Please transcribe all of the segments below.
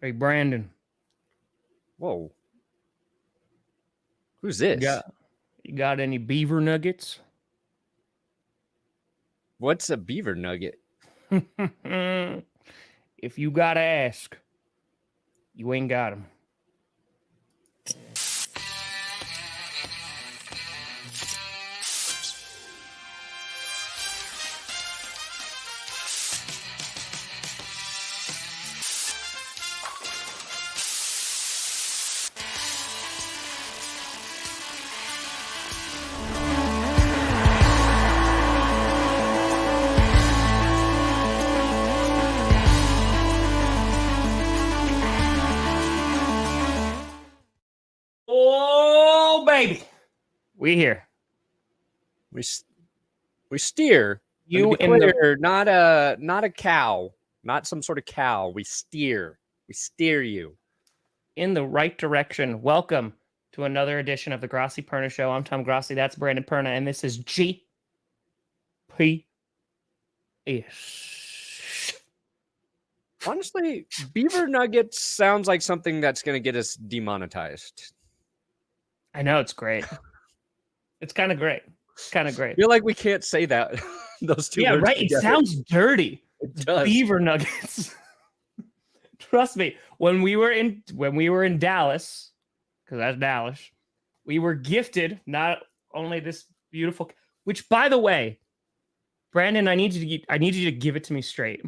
Hey, Brandon. Whoa. Who's You this? got any beaver nuggets? What's a beaver nugget? If you gotta ask, you ain't got them. Oh, baby. We here. We steer. And to You be in the clear, not a cow, not some sort of cow. We steer. We steer you. right direction. Welcome to another edition of the Grossi Perna Show. I'm Tom Grossi. That's Brandon Perna, and this is GPS. Honestly, beaver nuggets sounds like something that's going to get us demonetized. I know, it's great. It's kind of great. I feel like we can't say that. Those two words right. together. It sounds dirty. It does. Beaver nuggets. Trust me, when we were in Dallas, because that's Dallas, we were gifted not only this beautiful, which, by the way, Brandon, I need you to give it to me straight.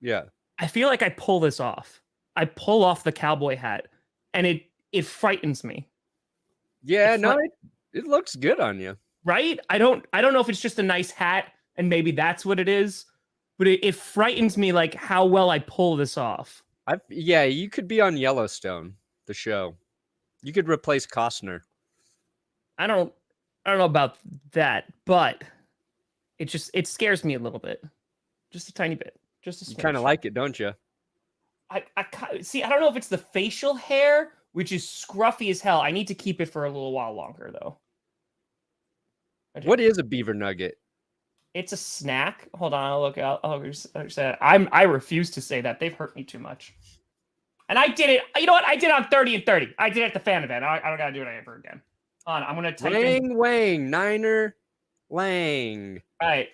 Yeah. I feel like I pull this off. I pull off the cowboy hat, and it frightens me. Yeah, it looks good on you. Right? I don't know if it's just a nice hat, and maybe that's what it is, but it frightens me, like how well I pull this off. Yeah, you could be on Yellowstone, the show. You could replace Costner. I don't know about that, but it scares me a little bit, just a tiny bit, just a smidge. You kind of like it, don't you? I see. I don't know if it's the facial hair, which is scruffy as hell. I need to keep it for a little while longer, though. What is a beaver nugget? It's a snack. Hold on, I'll look out. I refuse to say that. They've hurt me too much. And I did it. You know what? I did it on 30 and 30. I did it at the fan event. I don't gotta do it ever again. Hold on, I'm gonna type in Wang, Niner, Lang. All right.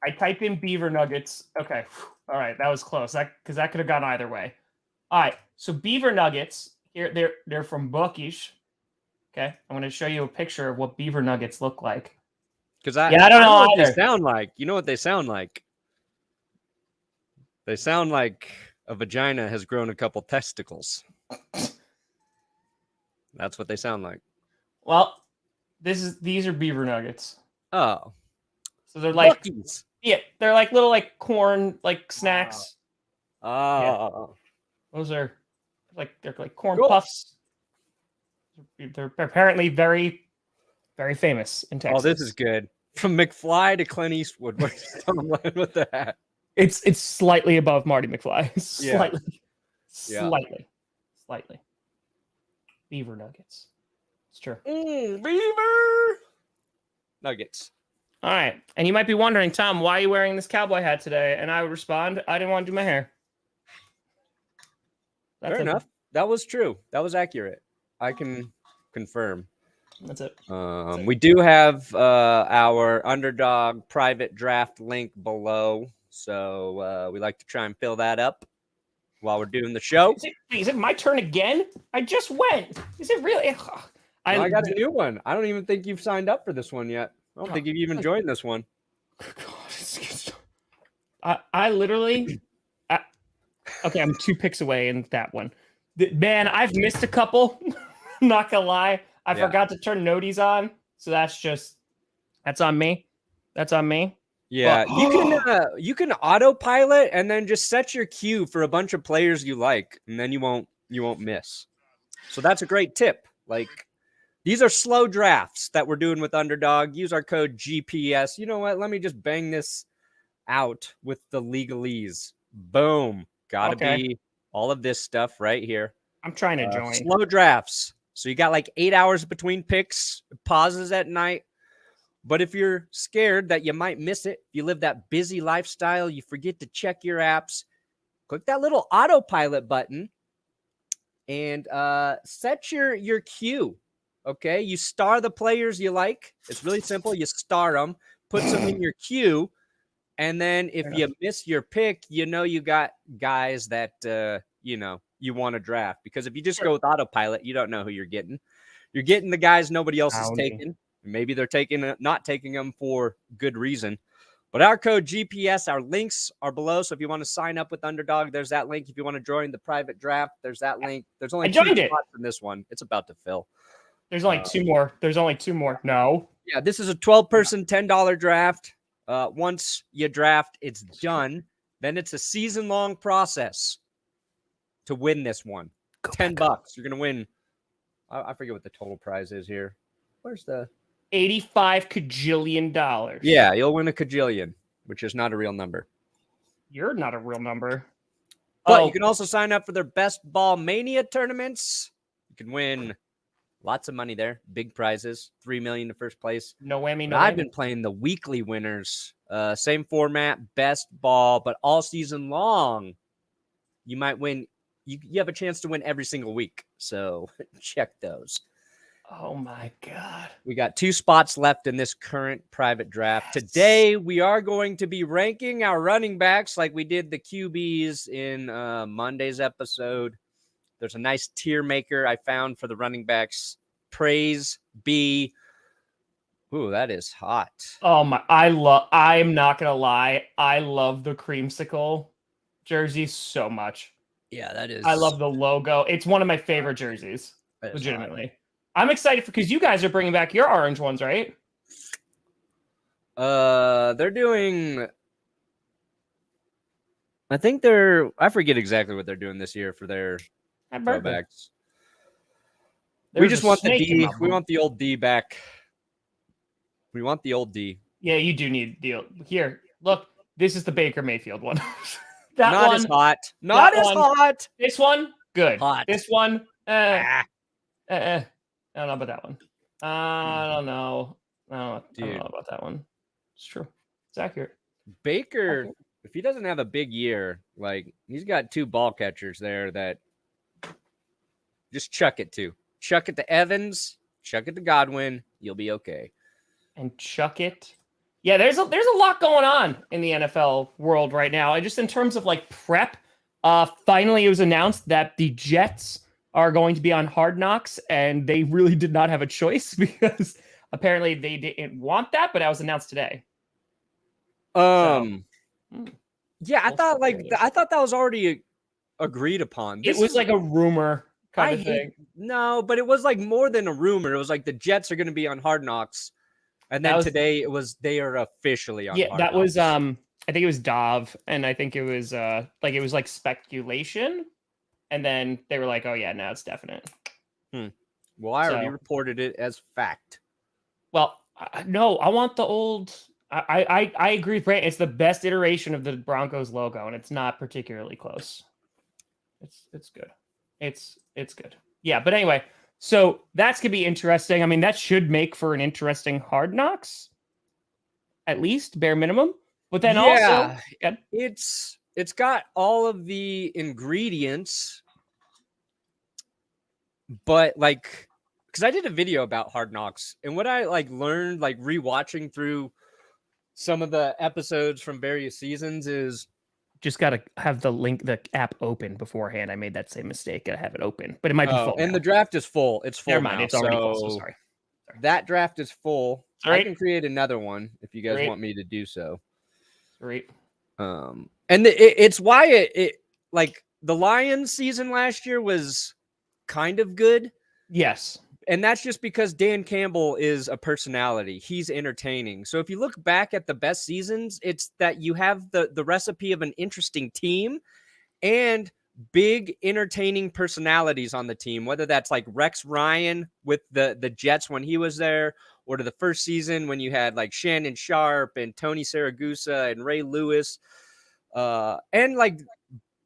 I type in beaver nuggets. Okay. All right, that was close. Because that could have gone either way. All right. So beaver nuggets here. They're from Buc-ee's. Okay. I'm gonna show you a picture of what beaver nuggets look like. Because I don't know what either. they sound like. You know what they sound like? They sound like a vagina has grown a couple testicles. That's what they sound like. Well, these are beaver nuggets. Oh. So they're like Buc-ee's. Yeah, they're like little like corn like snacks. Oh. Yeah. Those are they're like corn Cool. puffs. They're apparently very, very famous in Texas. Oh, this is good. From McFly to Clint Eastwood. Where's Tom Land with that? It's slightly above Marty McFly. Slightly. Beaver nuggets. It's true. Beaver nuggets. All right. And you might be wondering, Tom, why are you wearing this cowboy hat today? And I would respond, I didn't want to do my hair. Fair enough. That was true. That was accurate. I can confirm. That's it. We do have our underdog private draft link below. So we like to try and fill that up while we're doing the show. Is it my turn again? I just went. Is it really? I got a new one. I don't even think you've signed up for this one yet. I don't think you've even joined this one. I literally... okay, I'm 2 picks away in that one. Man, I've missed a couple. Not gonna lie. I forgot to turn noties on. So that's on me. That's on me. Yeah, you can autopilot and then just set your queue for a bunch of players you like, and then you won't miss. So that's a great tip. Like, these are slow drafts that we're doing with Underdog. Use our code GPS. You know what? Let me just bang this out with the legalese. Boom. Gotta be all of this stuff right here. I'm trying to join. Slow drafts. So you got like 8 hours between picks, pauses at night. But if you're scared that you might miss it, you live that busy lifestyle, you forget to check your apps, click that little autopilot button, and set your queue. Okay, you star the players you like. It's really simple. You star them, put them in your queue, and then if you miss your pick, you got guys that you want to draft. Because if you just go with autopilot, you don't know who you're getting. You're getting the guys nobody else is taking. Maybe they're not taking them for good reason. But our code GPS, our links are below. So if you want to sign up with Underdog, there's that link. If you want to join the private draft, there's that link. There's only 2 spots in this one. It's about to fill. There's only 2 more. There's only 2 more. No. Yeah, this is a 12-person, $10 draft. Once you draft, it's done. Then it's a season-long process to win this one. $10. You're going to win. I forget what the total prize is here. Where's the... $85 kajillion. Yeah, you'll win a kajillion, which is not a real number. You're not a real number. But you can also sign up for their Best Ball Mania tournaments. You can win lots of money there. Big prizes. $3 million to first place. No whammy, no I've been playing the weekly winners. Same format, best ball, but all season long. You might win. You have a chance to win every single week. So check those. Oh my God. We got 2 spots left in this current private draft. Yes. Today, we are going to be ranking our running backs like we did the QBs in Monday's episode. There's a nice tier maker I found for the running backs. Praise be. Ooh, that is hot. Oh my, I'm not going to lie. I love the creamsicle jersey so much. Yeah, that is. I love the logo. It's one of my favorite jerseys. Legitimately. Hot. I'm excited because you guys are bringing back your orange ones, right? They're doing. I forget exactly what they're doing this year for their throwbacks. We just want the D. We want the old D back. We want the old D. Yeah, you do need the old. Here, look. This is the Baker Mayfield one. Not as hot. Not as hot. This one, good. Hot. This one, I don't know about that one. I don't know. I don't know about that one. It's true. It's accurate. Baker, if he doesn't have a big year, like he's got 2 ball catchers there that just chuck it to. Chuck it to Evans, chuck it to Godwin. You'll be okay. And chuck it. Yeah, there's a lot going on in the NFL world right now. Just in terms of like prep, finally it was announced that the Jets are going to be on Hard Knocks, and they really did not have a choice because apparently they didn't want that, but that was announced today. Yeah, I thought that was already agreed upon. It was like a rumor kind of thing. No, but it was like more than a rumor. It was like the Jets are going to be on Hard Knocks, and then today it was they are officially on. Yeah, Hard Knocks. Was I think it was Dov, and I think it was like speculation. And then they were like, "Oh yeah, now it's definite." Well, I already reported it as fact. Well, no, I want the old. I agree with Brant. It's the best iteration of the Broncos logo, and it's not particularly close. It's good. It's good. Yeah, but anyway, so that's gonna be interesting. I mean, that should make for an interesting Hard Knocks, at least bare minimum. But then also, it's got all of the ingredients. But like, because I did a video about Hard Knocks, and what I learned rewatching through some of the episodes from various seasons is just gotta have the app open beforehand. I made that same mistake. Gotta have it open, but it might be full. And the draft is full. It's full. Never mind. Now, it's already full. So sorry. That draft is full. Right. I can create another one if you guys want me to do so. Great. And it's why it like the Lions season last year was kind of good. Yes. And that's just because Dan Campbell is a personality. He's entertaining. So if you look back at the best seasons, it's that you have the recipe of an interesting team and big entertaining personalities on the team, whether that's like Rex Ryan with the Jets when he was there, or to the first season when you had like Shannon Sharp and Tony Saragusa and Ray Lewis. And like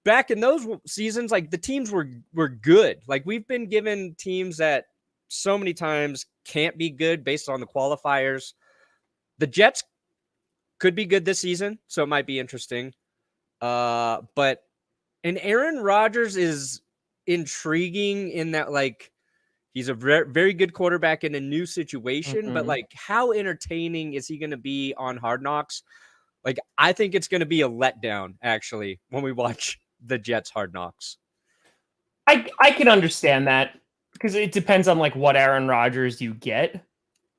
back in those seasons, like the teams were good. Like we've been given teams that so many times can't be good based on the qualifiers. The Jets could be good this season, so it might be interesting. But Aaron Rodgers is intriguing in that, like, he's a very good quarterback in a new situation, but like, how entertaining is he going to be on Hard Knocks? Like, I think it's going to be a letdown, actually, when we watch the Jets Hard Knocks. I can understand that because it depends on like what Aaron Rodgers you get.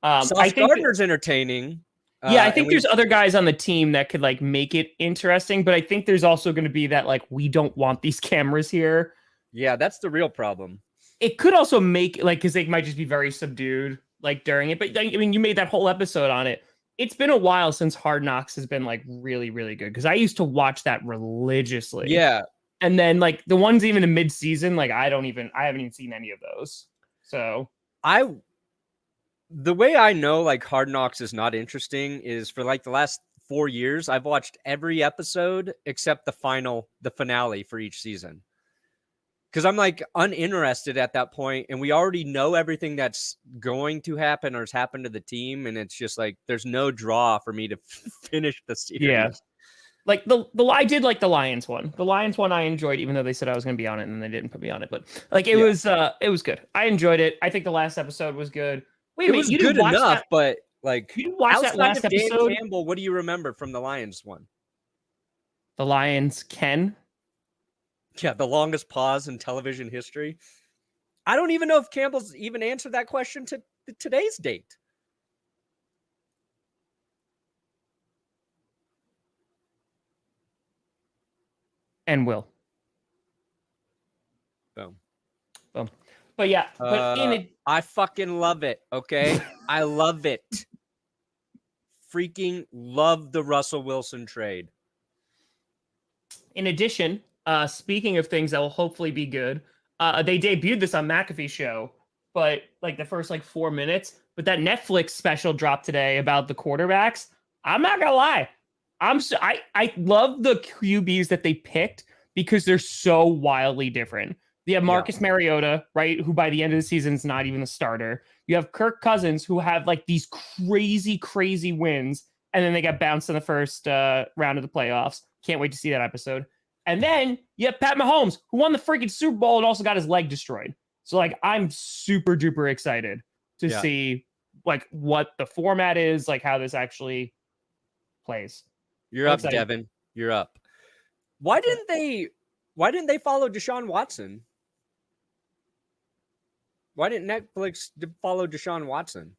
Sauce Gardner's entertaining. Yeah, I think there's other guys on the team that could like make it interesting, but I think there's also going to be that like we don't want these cameras here. Yeah, that's the real problem. It could also make like because they might just be very subdued like during it. But I mean, you made that whole episode on it. It's been a while since Hard Knocks has been like really, really good because I used to watch that religiously. Yeah. And then like the ones even in mid-season, like I haven't even seen any of those. So the way I know like Hard Knocks is not interesting is for like the last 4 years, I've watched every episode except the finale for each season. Because I'm like uninterested at that point, and we already know everything that's going to happen or has happened to the team, and it's just like there's no draw for me to finish the series. Yeah, like I did like the Lions one. The Lions one I enjoyed, even though they said I was going to be on it, and they didn't put me on it. But like it was good. I enjoyed it. I think the last episode was good. Wait, it was good enough, but like you didn't watch that last episode? Dan Campbell, what do you remember from the Lions one? The Lions Ken. Yeah, the longest pause in television history. I don't even know if Campbell's even answered that question to today's date. And will. Boom. But yeah, but I fucking love it. Okay, I love it. Freaking love the Russell Wilson trade. In addition, speaking of things that will hopefully be good, they debuted this on McAfee show, but like the first like 4 minutes. But that Netflix special dropped today about the quarterbacks. I'm not gonna lie, I love the QBs that they picked because they're so wildly different. You have Marcus Mariota, right, who by the end of the season is not even a starter. You have Kirk Cousins, who have like these crazy wins, and then they got bounced in the first round of the playoffs. Can't wait to see that episode. And then you have Pat Mahomes, who won the freaking Super Bowl and also got his leg destroyed. So like I'm super duper excited to see like what the format is, like how this actually plays. You're up, Devin. You're up. Why didn't they follow Deshaun Watson? Why didn't Netflix follow Deshaun Watson?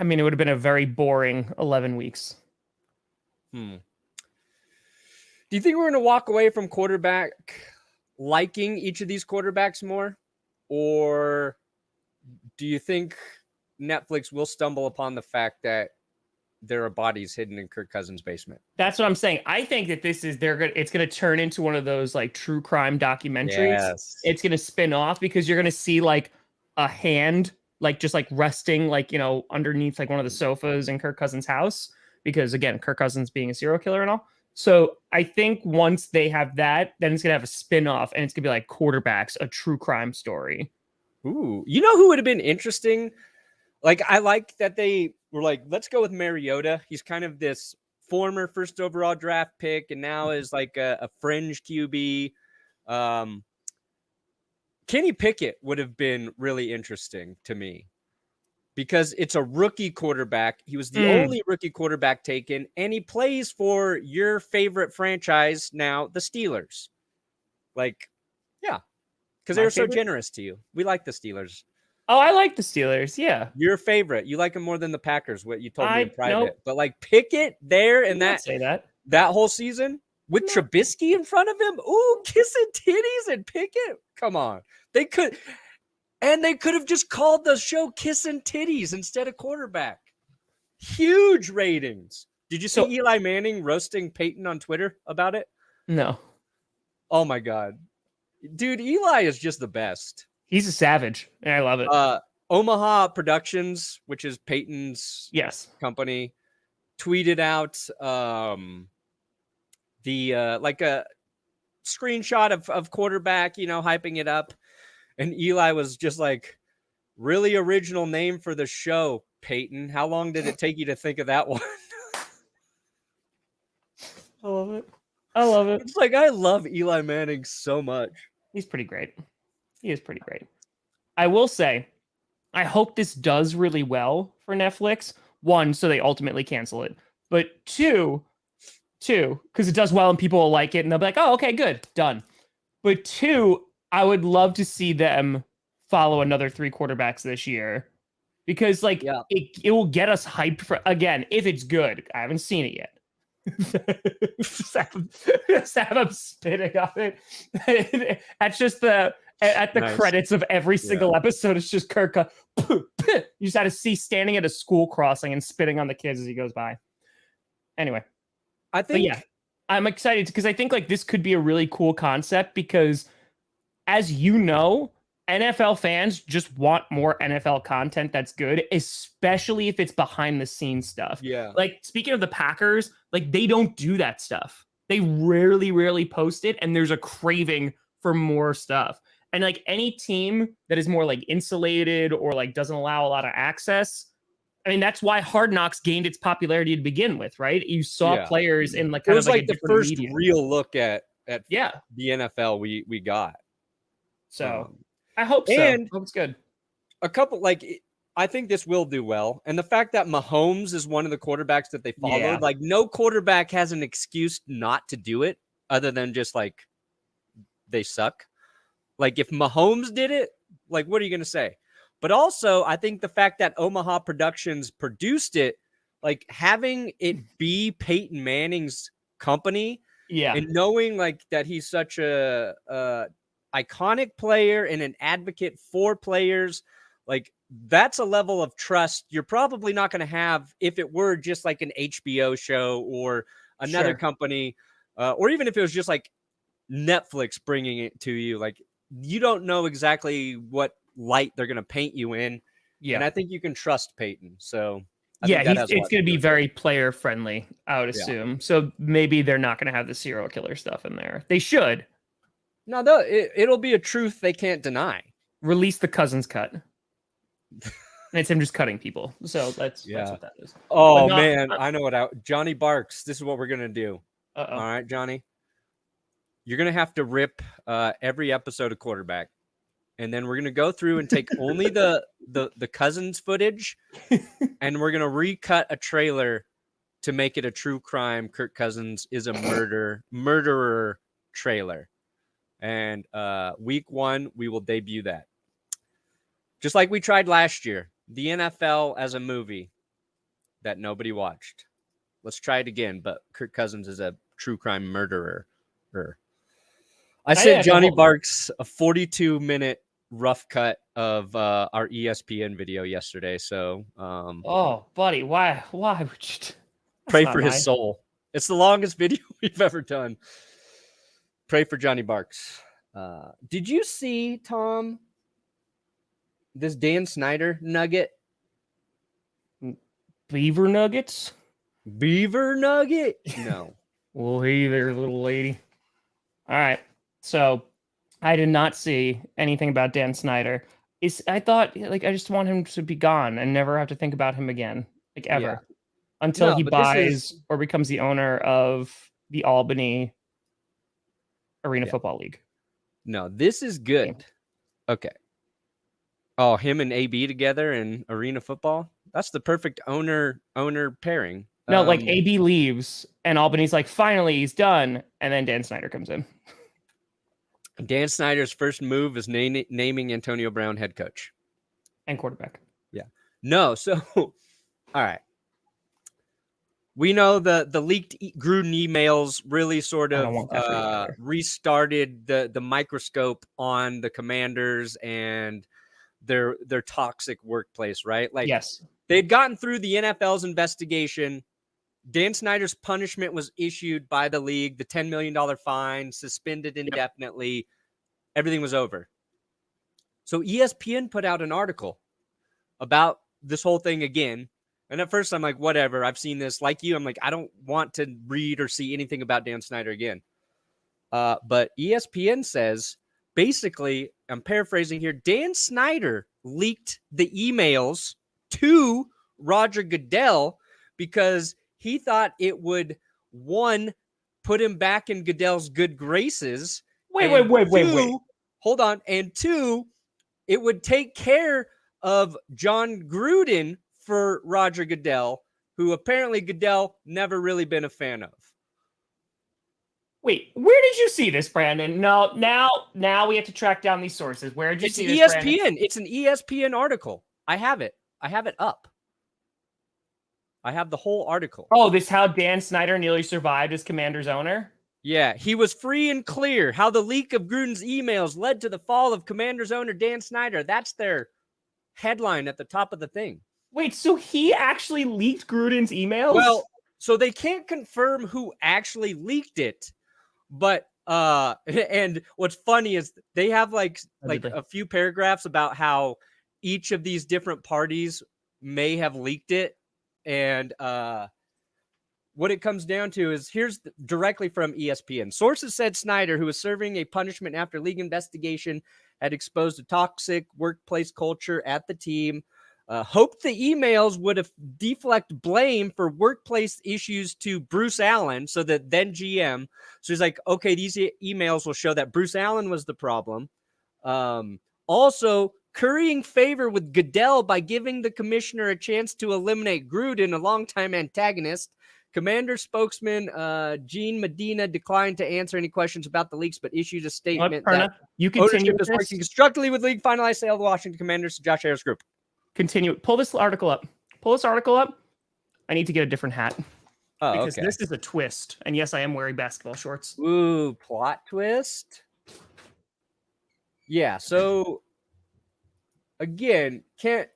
I mean, it would have been a very boring 11 weeks. Do you think we're going to walk away from quarterback liking each of these quarterbacks more? Or do you think Netflix will stumble upon the fact that there are bodies hidden in Kirk Cousins' basement? That's what I'm saying. I think that it's going to turn into one of those like true crime documentaries. Yes. It's going to spin off because you're going to see like a hand like just like resting like, you know, underneath like one of the sofas in Kirk Cousins' house. Because again, Kirk Cousins being a serial killer and all. So I think once they have that, then it's going to have a spin-off and it's going to be like Quarterbacks, a true crime story. Ooh, you know who would have been interesting? Like, I like that they were like, let's go with Mariota. He's kind of this former first overall draft pick and now is like a fringe QB. Kenny Pickett would have been really interesting to me because it's a rookie quarterback. He was the only rookie quarterback taken, and he plays for your favorite franchise now, the Steelers. Like, yeah, because they were so generous to you. We like the Steelers. Oh, I like the Steelers. Yeah. Your favorite. You like them more than the Packers, what you told me in private. Nope. But like Pickett there and that whole season with Trubisky in front of him. Ooh, kissing titties and Pickett. Come on. They could have just called the show Kissing Titties instead of Quarterback. Huge ratings. Did you see Eli Manning roasting Peyton on Twitter about it? No. Oh my God. Dude, Eli is just the best. He's a savage, and I love it. Omaha Productions, which is Peyton's company, tweeted out like a screenshot of Quarterback, you know, hyping it up. And Eli was just like, really original name for the show, Peyton. How long did it take you to think of that one? I love it. I love it. It's like I love Eli Manning so much. He's pretty great. He is pretty great. I will say, I hope this does really well for Netflix. One, so they ultimately cancel it. But two, because it does well and people will like it and they'll be like, oh, okay, good, done. But two, I would love to see them follow another 3 quarterbacks this year. Because like it will get us hyped for again, if it's good. I haven't seen it yet. Sam spitting on it. That's just at the Nice. credits of every single episode. It's just Kirk. You just had to see standing at a school crossing and spitting on the kids as he goes by. Anyway, I think I'm excited because I think like this could be a really cool concept because, as you know, NFL fans just want more NFL content that's good, especially if it's behind the scenes stuff. Yeah. Like speaking of the Packers, like they don't do that stuff. They rarely post it, and there's a craving for more stuff. And like any team that is more like insulated or like doesn't allow a lot of access, I mean, that's why Hard Knocks gained its popularity to begin with, right? You saw players in like kind of like the first real look at the NFL we got. So I hope so. And I hope it's good. A couple I think this will do well. And the fact that Mahomes is one of the quarterbacks that they followed, like no quarterback has an excuse not to do it other than just like they suck. Like if Mahomes did it, like what are you going to say? But also, I think the fact that Omaha Productions produced it, like having it be Peyton Manning's company, and knowing like that he's such a iconic player and an advocate for players, like that's a level of trust you're probably not going to have if it were just like an HBO show or another company, or even if it was just like Netflix bringing it to you. Like you don't know exactly what light they're going to paint you in. And I think you can trust Peyton. So it's going to be very player friendly, I would assume. So maybe they're not going to have the serial killer stuff in there. They should. No, it'll be a truth they can't deny. Release the Cousins cut. And it's him just cutting people. So that's what that is. Oh, man. I know what Johnny Barks. This is what we're going to do. All right, Johnny. You're going to have to rip every episode of Quarterback. And then we're going to go through and take only the Cousins footage. And we're going to recut a trailer to make it a true crime. Kirk Cousins is a murderer trailer. And week 1, we will debut that. Just like we tried last year. The NFL as a movie that nobody watched. Let's try it again, but Kirk Cousins is a true crime murderer. I sent Johnny Barks a 42-minute rough cut of our ESPN video yesterday. So, oh, buddy, why would you? Pray for his soul. It's the longest video we've ever done. Pray for Johnny Barks. Did you see, Tom, this Dan Snyder nugget? Beaver nuggets? Beaver nugget? No. Well, hey there, little lady. All right. So I did not see anything about Dan Snyder. I thought like I just want him to be gone and never have to think about him again, like ever, until he buys or becomes the owner of the Albany Arena Football League. No, this is good. Okay. Oh, him and AB together in Arena Football? That's the perfect owner pairing. No, like AB leaves and Albany's like, finally, he's done. And then Dan Snyder comes in. Dan Snyder's first move is naming Antonio Brown head coach. And quarterback. Yeah. No, so, all right. We know the leaked Gruden emails really sort of restarted the microscope on the Commanders and their toxic workplace, right? Like, they'd gotten through the NFL's investigation. Dan Snyder's punishment was issued by the league, the $10 million fine, suspended indefinitely. Everything was over. So ESPN put out an article about this whole thing again. And at first I'm like, whatever, I've seen this. Like you, I'm like, I don't want to read or see anything about Dan Snyder again. But ESPN says, basically, I'm paraphrasing here, Dan Snyder leaked the emails to Roger Goodell because he thought it would, one, put him back in Goodell's good graces. Wait. Hold on. And 2, it would take care of John Gruden for Roger Goodell, who apparently Goodell never really been a fan of. Wait, where did you see this, Brandon? No, now we have to track down these sources. Where did you see this, ESPN. Brandon? It's an ESPN article. I have it up. I have the whole article. Oh, this how Dan Snyder nearly survived as Commanders owner? Yeah, he was free and clear. How the leak of Gruden's emails led to the fall of Commanders owner Dan Snyder. That's their headline at the top of the thing. Wait, so he actually leaked Gruden's emails? Well, so they can't confirm who actually leaked it, but and what's funny is they have like a few paragraphs about how each of these different parties may have leaked it. And what it comes down to is here's directly from ESPN. Sources said Snyder, who was serving a punishment after league investigation, had exposed a toxic workplace culture at the team. Hoped the emails would deflect blame for workplace issues to Bruce Allen, so that then GM. So he's like, okay, these emails will show that Bruce Allen was the problem. Also, currying favor with Goodell by giving the commissioner a chance to eliminate Gruden, a longtime antagonist. Commander spokesman Gene Medina declined to answer any questions about the leaks, but issued a statement that you continue ownership is working constructively with league finalized sale of the Washington Commanders to Josh Harris Group. Continue. Pull this article up. I need to get a different hat. Oh, because this is a twist. And yes, I am wearing basketball shorts. Ooh, plot twist. Yeah, so again, can't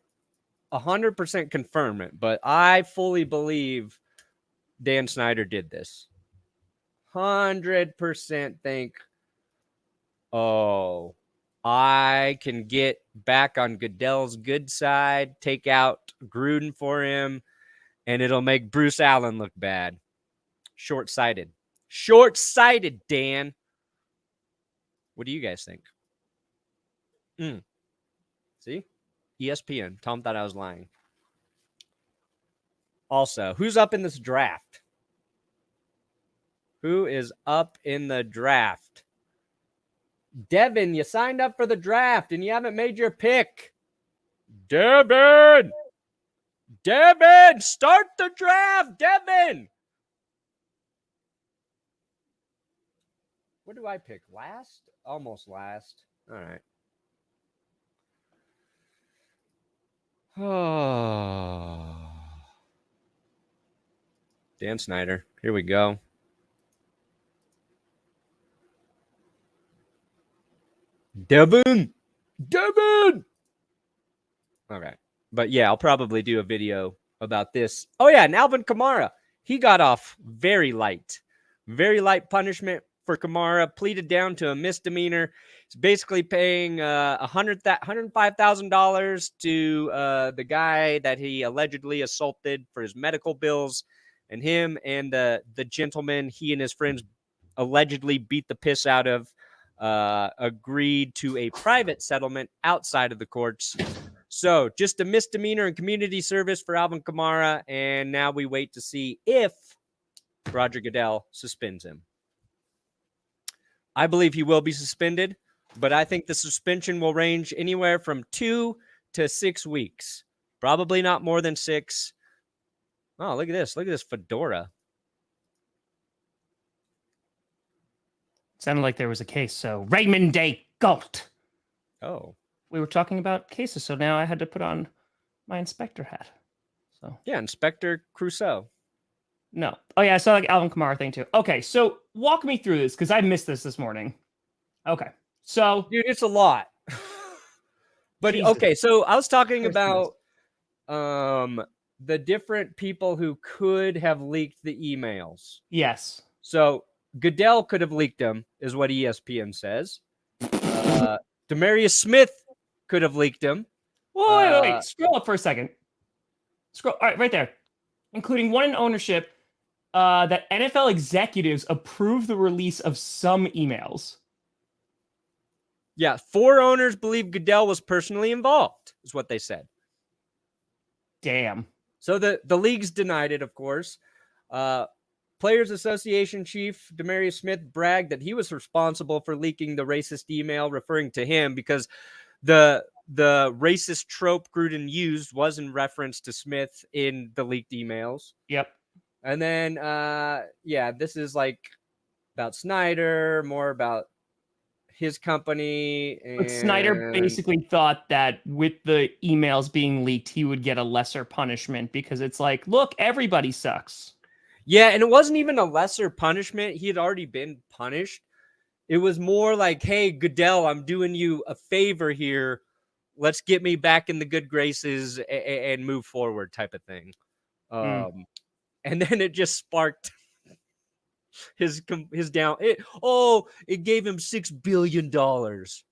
100% confirm it, but I fully believe Dan Snyder did this. 100% think, oh, I can get back on Goodell's good side, take out Gruden for him, and it'll make Bruce Allen look bad. Short-sighted. Short-sighted, Dan. What do you guys think? See? ESPN. Tom thought I was lying. Also, who's up in this draft? Who is up in the draft? Devin, you signed up for the draft and you haven't made your pick. Devin, start the draft, Devin. What do I pick? Last? Almost last. All right. Oh. Dan Snyder. Here we go. Devin. Okay. But yeah, I'll probably do a video about this. Oh yeah, and Alvin Kamara. He got off very light punishment for Kamara, pleaded down to a misdemeanor. He's basically paying $105,000 to the guy that he allegedly assaulted for his medical bills, and him and the gentleman he and his friends allegedly beat the piss out of agreed to a private settlement outside of the courts. So just a misdemeanor and community service for Alvin Kamara, and now we wait to see if Roger Goodell suspends him. I believe he will be suspended, but I think the suspension will range anywhere from 2 to 6 weeks. Probably not more than 6. Oh, look at this. Look at this fedora. Sounded like there was a case. So Raymond Day Galt. Oh. We were talking about cases, so now I had to put on my inspector hat. So yeah, Inspector Crusoe. No. Oh, yeah, I saw like Alvin Kamara thing too. Okay, so walk me through this because I missed this morning. Okay, so dude, it's a lot. But Jesus. Okay, so I was talking about the different people who could have leaked the emails. Yes. So Goodell could have leaked them, is what ESPN says. Demarius Smith could have leaked them. Wait. Scroll up for a second. Scroll. All right, right there. Including one in ownership, that NFL executives approved the release of some emails. Yeah, 4 owners believe Goodell was personally involved, is what they said. Damn. So the leagues denied it, of course. Players Association chief Demarius Smith bragged that he was responsible for leaking the racist email referring to him because the racist trope Gruden used was in reference to Smith in the leaked emails. Yep. And then, this is like about Snyder, more about his company. But Snyder basically thought that with the emails being leaked, he would get a lesser punishment because it's like, look, everybody sucks. Yeah, and it wasn't even a lesser punishment. He had already been punished. It was more like, hey, Goodell, I'm doing you a favor here. Let's get me back in the good graces and move forward type of thing. And then it just sparked his down. It gave him $6 billion.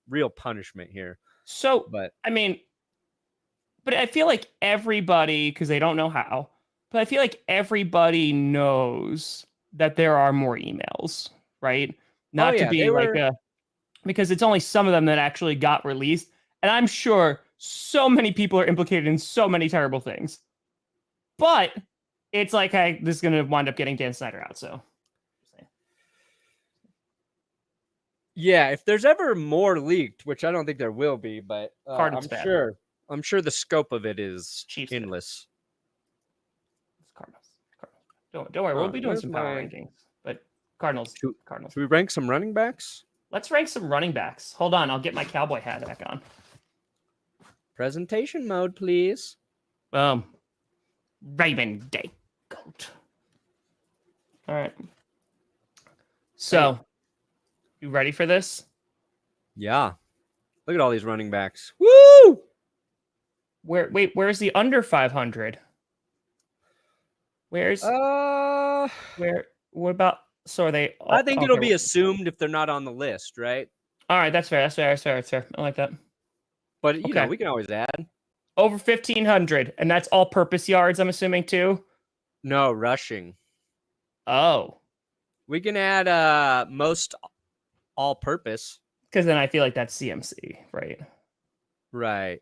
Real punishment here. So, but I feel like everybody, because they don't know how, but I feel like everybody knows that there are more emails, right? Not to be because it's only some of them that actually got released. And I'm sure so many people are implicated in so many terrible things. But it's like, hey, this is going to wind up getting Dan Snyder out. So, yeah, if there's ever more leaked, which I don't think there will be, but I'm sure the scope of it is Chiefs endless. It's Cardinals. Don't worry, we'll be doing some power rankings. But Cardinals. Should we rank some running backs? Let's rank some running backs. Hold on, I'll get my cowboy hat back on. Presentation mode, please. Raymond Day Goat. All right. So, you ready for this? Yeah. Look at all these running backs. Woo! Where's the under 500? What about, so are they? I think it'll be assumed if they're not on the list, right? All right, that's fair. I like that. But, you know, we can always add. Over 1,500, and that's all-purpose yards, I'm assuming, too? No, rushing. Oh. We can add most all-purpose. Because then I feel like that's CMC, right? Right.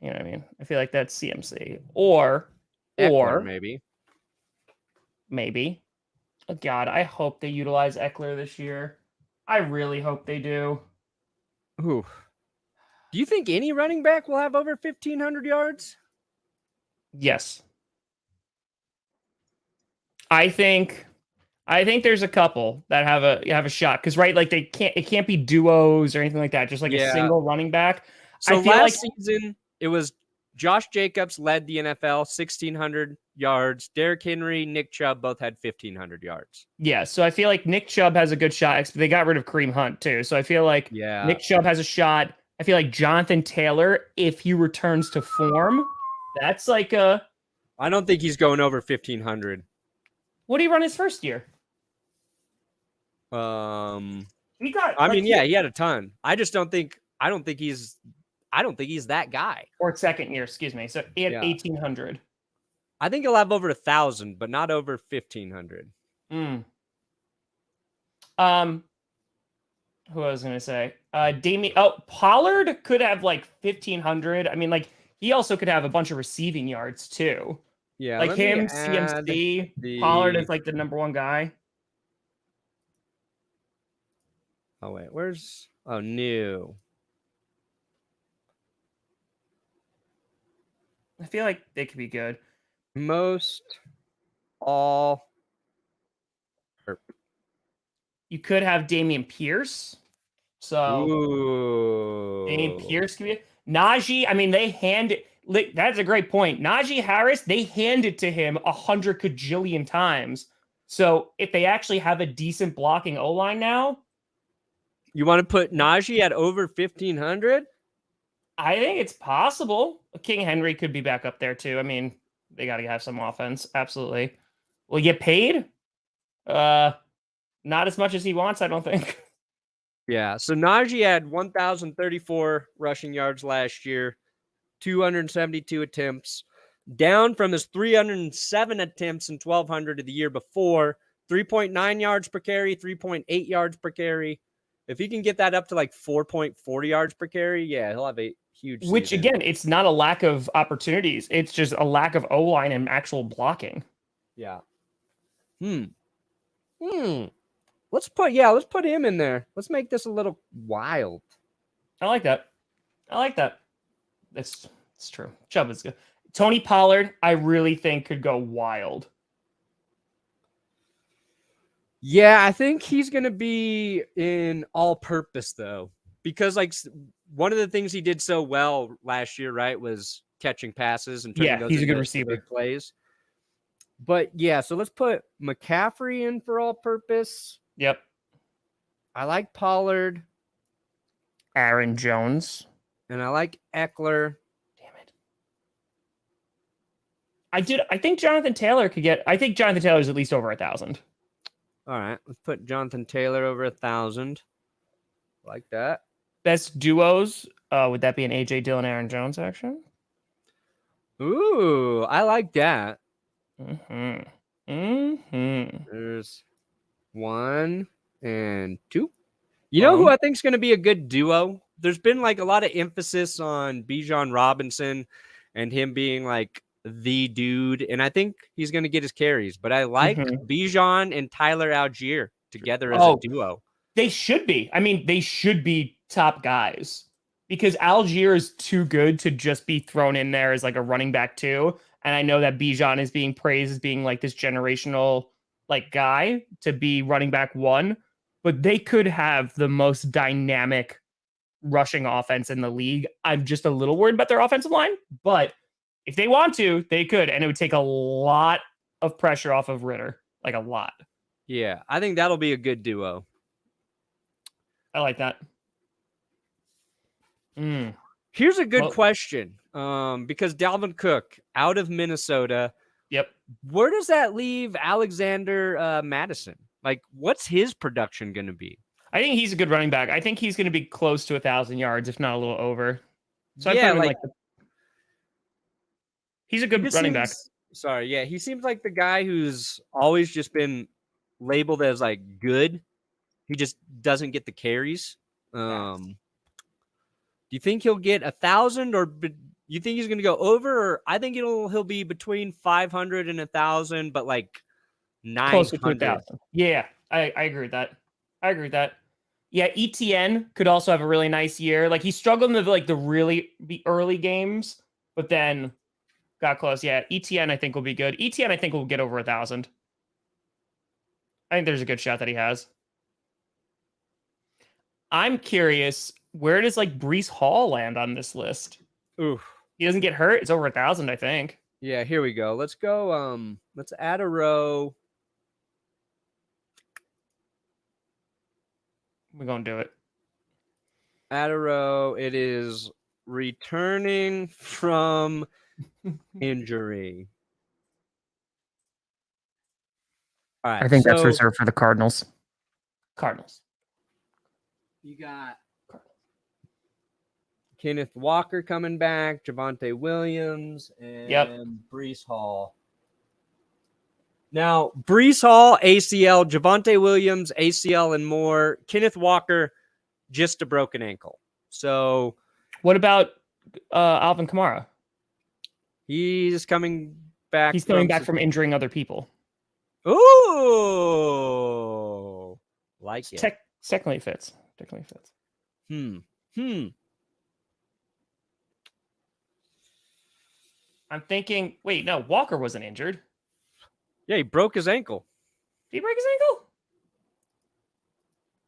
You know what I mean? I feel like that's CMC. Or maybe. Maybe. Oh, God, I hope they utilize Eckler this year. I really hope they do. Ooh. Do you think any running back will have over 1,500 yards? Yes. I think there's a couple that have a shot because like it can't be duos or anything like that. Just like a single running back. So last season it was Josh Jacobs led the NFL 1,600 yards. Derrick Henry, Nick Chubb both had 1,500 yards. Yeah, so I feel like Nick Chubb has a good shot. They got rid of Kareem Hunt too, so I feel like Nick Chubb has a shot. I feel like Jonathan Taylor, if he returns to form, that's like a. I don't think he's going over 1,500. What did he run his first year? He had a ton. I don't think he's that guy. Or second year, excuse me. So he had 1,800. I think he'll have over 1,000, but not over 1,500. Who I was gonna say? Pollard could have like 1,500. I mean, like he also could have a bunch of receiving yards too. Yeah, like him, CMC. Pollard is like the number one guy. Oh wait, new? I feel like they could be good. Most all. You could have Dameon Pierce. So Dameon Pierce could be Najee. I mean, that's a great point. Najee Harris, they hand it to him 100 kajillion times. So if they actually have a decent blocking O-line now. You want to put Najee at over 1,500? I think it's possible. King Henry could be back up there too. I mean, they got to have some offense. Absolutely. Will he get paid? Not as much as he wants, I don't think. Yeah. So Najee had 1,034 rushing yards last year, 272 attempts, down from his 307 attempts and 1,200 of the year before. 3.9 yards per carry, 3.8 yards per carry. If he can get that up to like 4.40 yards per carry, yeah, he'll have a huge season. Which, again, it's not a lack of opportunities. It's just a lack of O-line and actual blocking. Yeah. Let's put him in there. Let's make this a little wild. I like that. It's true. Chubb is good. Tony Pollard, I really think could go wild. Yeah, I think he's going to be in all-purpose, though. Because, like, one of the things he did so well last year, right, was catching passes and turning those he's a good into receiver. big plays. But, yeah, so let's put McCaffrey in for all-purpose. Yep. I like Pollard. Aaron Jones. And I like Eckler. Damn it. I think Jonathan Taylor could get... I think Jonathan Taylor is at least over 1,000. All right, let's put Jonathan Taylor over 1,000. Like that. Best duos, would that be an AJ Dillon, Aaron Jones action? Ooh, I like that. There's 1 and 2. You know who I think is going to be a good duo? There's been like a lot of emphasis on Bijan Robinson and him being like the dude, and I think he's going to get his carries. But I like Bijan and Tyler Algier together as a duo. They should be. I mean, they should be top guys because Algier is too good to just be thrown in there as like a running back too. And I know that Bijan is being praised as being like this generational like guy to be running back 1, but they could have the most dynamic rushing offense in the league. I'm just a little worried about their offensive line, but if they want to, they could, and it would take a lot of pressure off of Ritter, like a lot. Yeah, I think that'll be a good duo. I like that. Here's a good question. Because Dalvin Cook out of Minnesota. Yep. Where does that leave Alexander Madison? Like, what's his production going to be? I think he's a good running back. I think he's going to be close to 1,000 yards, if not a little over. So yeah, he's a good running back. Sorry, yeah, he seems like the guy who's always just been labeled as like good. He just doesn't get the carries. Do you think he'll get 1,000, or you think he's going to go over? Or I think he'll be between 500 and 1,000, but like 900. Closer to 1,000. Yeah, I agree with that. Yeah, ETN could also have a really nice year. Like he struggled in the early games, but then got close. Yeah, ETN I think will be good. ETN I think will get over 1,000. I think there's a good shot that he has. I'm curious, where does like Breece Hall land on this list? Ooh, he doesn't get hurt. It's over 1,000, I think. Yeah, here we go. Let's go. Let's add a row. We're gonna do it. Add a row. It is returning from injury. All right. I think that's reserved for the Cardinals. You got Kenneth Walker coming back, Javonte Williams, and Breece Hall. Now, Breece Hall, ACL, Javonte Williams, ACL, and more. Kenneth Walker, just a broken ankle. So, what about Alvin Kamara? He's coming back. He's coming back from injuring other people. Ooh, like it. Technically fits. I'm thinking. Wait, no. Walker wasn't injured. Yeah, he broke his ankle. Did he break his ankle?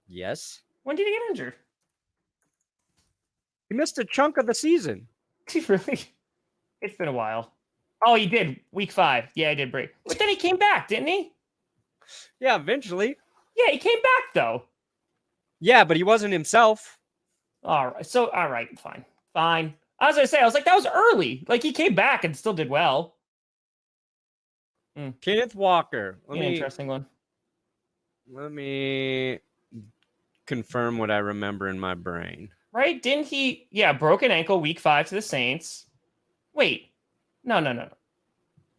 Yes. When did he get injured? He missed a chunk of the season. Really? It's been a while. Oh, he did. Week 5. Yeah, he did break. But then he came back, didn't he? Yeah, eventually. Yeah, he came back, though. Yeah, but he wasn't himself. All right. So, all right. Fine. I was going to say, I was like, that was early. Like, he came back and still did well. Kenneth Walker. Interesting one. Let me confirm what I remember in my brain. Right? Didn't he? Yeah, broken ankle week 5 to the Saints. Wait. No.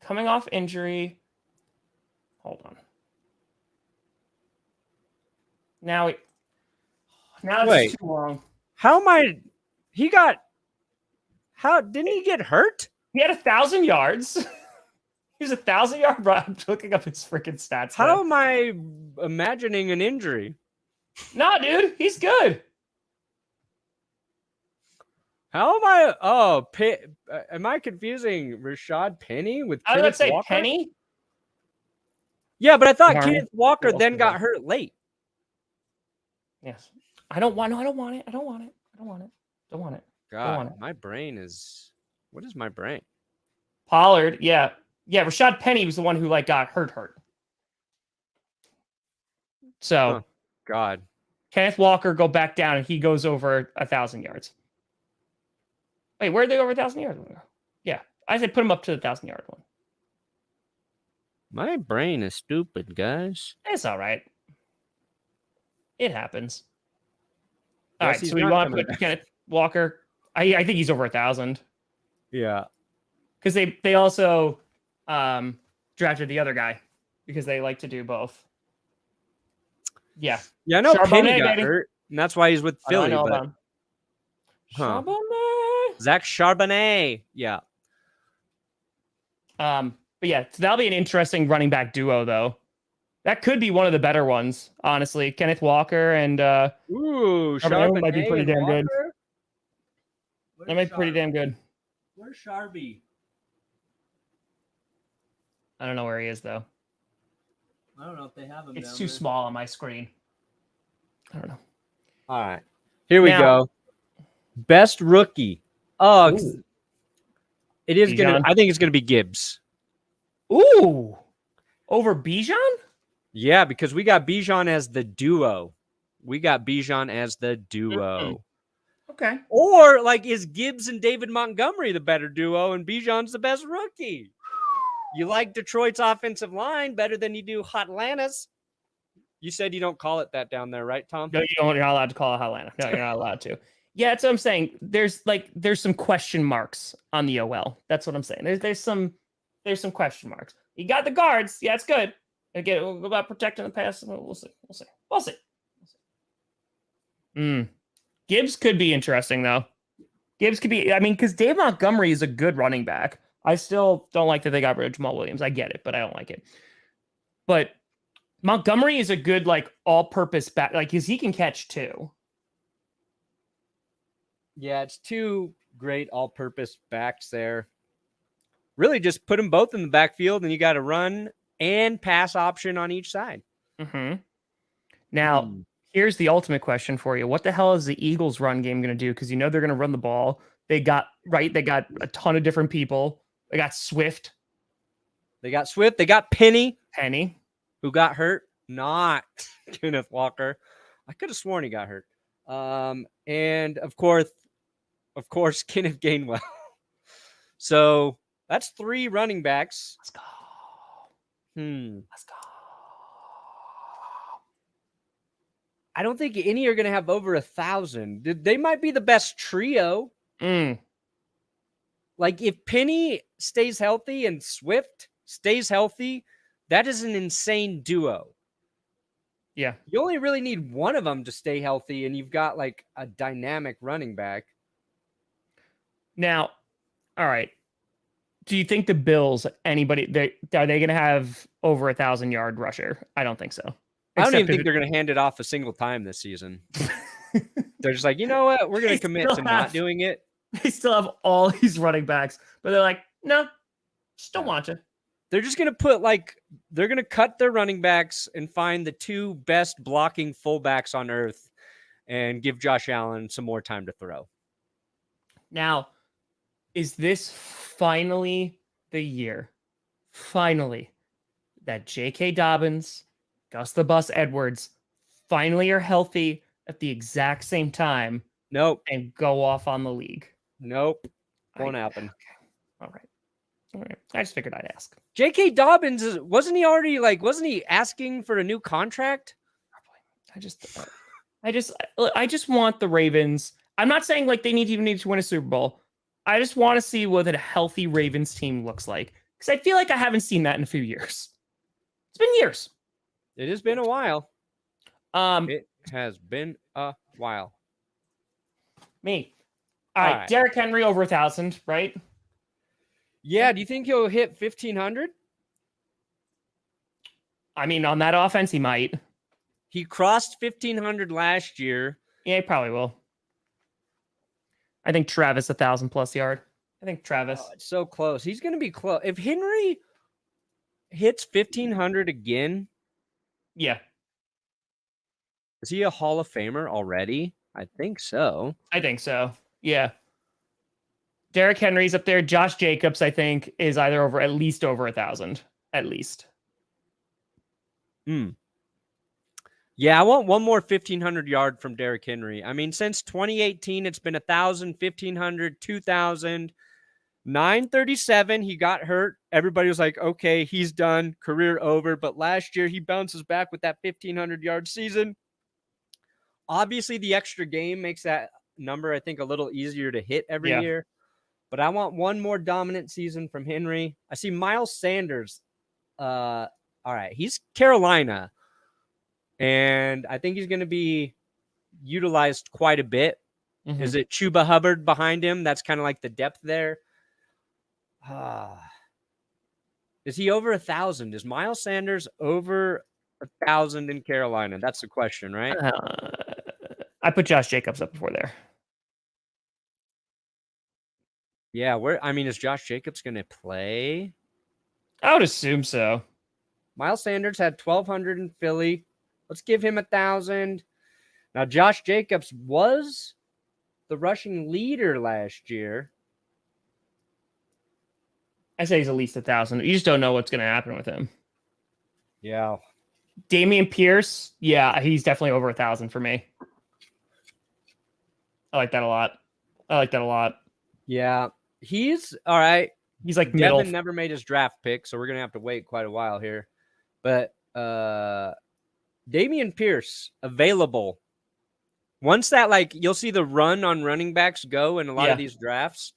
Coming off injury. Hold on. Now it's too long. How didn't he get hurt? He had 1,000 yards. He was 1,000-yard run. I'm looking up his freaking stats. How am I imagining an injury? Nah, dude, he's good. How am I? Oh, am I confusing Rashad Penny with I was about Kenneth to say Walker? Penny. Yeah, but I thought Harmon. Kenneth Walker Who else then was got there? hurt late. Yes. I don't want it. I don't want it. Don't want it. God, my brain is. What is my brain? Pollard, yeah. Yeah, Rashad Penny was the one who like got hurt. So God. Kenneth Walker go back down and he goes over 1,000 yards. Wait, where are they over 1,000 yards? Yeah. I said put him up to the 1,000-yard one. My brain is stupid, guys. It's all right. It happens. Guess All right, he's so we not want to coming put Kenneth Walker. I think he's over 1,000. Yeah. Because they also drafted the other guy because they like to do both. Yeah. Yeah, I know Charbonnet, Penny got baby. hurt, and that's why he's with I don't Philly. know But about him. Charbonnet. Zach Charbonnet. Yeah. But yeah, so that'll be an interesting running back duo, though. That could be one of the better ones, honestly. Kenneth Walker and Charbonnet might be pretty damn good. That might be pretty damn good. Where's Sharby? I don't know where he is, though. I don't know if they have him. It's too small on my screen. I don't know. All right. Here we go. Best rookie. Oh, it is going to, I think it's going to be Gibbs. Ooh. Over Bijan? Yeah, because we got Bijan as the duo. Mm-hmm. Okay. Or like, is Gibbs and David Montgomery the better duo and Bijan's the best rookie? You like Detroit's offensive line better than you do Atlanta's. You said you don't call it that down there, right, Tom? No, you're not allowed to call it Atlanta. No, you're not allowed to. Yeah, that's what I'm saying. There's some question marks on the OL. That's what I'm saying. There's some question marks. You got the guards. Yeah, it's good. Again, we'll go about protecting the pass. We'll see. Gibbs could be interesting, though. Gibbs could be, because Dave Montgomery is a good running back. I still don't like that they got rid of Jamal Williams. I get it, but I don't like it. But Montgomery is a good, all-purpose back, because he can catch too. Yeah, it's two great all-purpose backs there. Really, just put them both in the backfield, and you got a run and pass option on each side. Mm-hmm. Now, here's the ultimate question for you. What the hell is the Eagles' run game going to do? Because they're going to run the ball. They got a ton of different people. They got Swift. They got Penny, who got hurt. Not Kenneth Walker. I could have sworn he got hurt. And of course, Kenneth Gainwell. So that's 3 running backs. Let's go. Let's go. I don't think any are going to have over 1,000. They might be the best trio. Like if Penny stays healthy and Swift stays healthy, that is an insane duo. Yeah. You only really need one of them to stay healthy, and you've got like a dynamic running back. Now, all right. Do you think the Bills, are they going to have over 1,000-yard rusher? I don't think so. I don't even think they're going to hand it off a single time this season. They're just like, you know what? We're going to commit to not doing it. They still have all these running backs, but they're like, no, just don't want to. They're just going to they're going to cut their running backs and find the 2 best blocking fullbacks on earth and give Josh Allen some more time to throw. Now, is this finally the year? Finally, that J.K. Dobbins, Gus the Bus Edwards finally are healthy at the exact same time? Nope. And go off on the league? Nope. Won't happen. Okay. All right. I just figured I'd ask. J.K. Dobbins, wasn't he asking for a new contract? I just want the Ravens. I'm not saying they need to win a Super Bowl. I just want to see what a healthy Ravens team looks like. Because I feel like I haven't seen that in a few years. It's been years. It has been a while. It has been a while. Me. All right. Derrick Henry over 1,000, right? Yeah. Do you think he'll hit 1,500? I mean, on that offense, he might. He crossed 1,500 last year. Yeah, he probably will. I think Travis 1,000+ yard. I think Travis. Oh, it's so close. He's going to be close. If Henry hits 1,500 again, Yeah, is he a Hall of Famer already? I think so. I think so. Yeah. Derrick Henry's up there. Josh Jacobs, I think, is either at least over 1,000. At least. Yeah, I want one more 1,500 yard from Derrick Henry. I mean, since 2018, it's been 1,000, 1,500, 2,000, 937. He got hurt. Everybody was like, okay, he's done. Career over. But last year, he bounces back with that 1,500 yard season. Obviously, the extra game makes that number, I think, a little easier to hit every year. But I want one more dominant season from Henry. I see Miles Sanders. All right, he's Carolina. And I think he's going to be utilized quite a bit. Mm-hmm. Is it Chuba Hubbard behind him? That's kind of like the depth there. Is he over 1,000? Is Miles Sanders over 1,000 in Carolina? That's the question, right? I put Josh Jacobs up before there. Yeah, is Josh Jacobs going to play? I would assume so. Miles Sanders had 1,200 in Philly. Let's give him 1,000. Now, Josh Jacobs was the rushing leader last year. I say he's at least 1,000. You just don't know what's going to happen with him. Yeah. Dameon Pierce, yeah, he's definitely over 1,000 for me. I like that a lot. Yeah, he's all right. He's like Devin middle. never made his draft pick, so we're gonna have to wait quite a while here. But Dameon Pierce available. Once that, like, you'll see the run on running backs go in a lot of these drafts.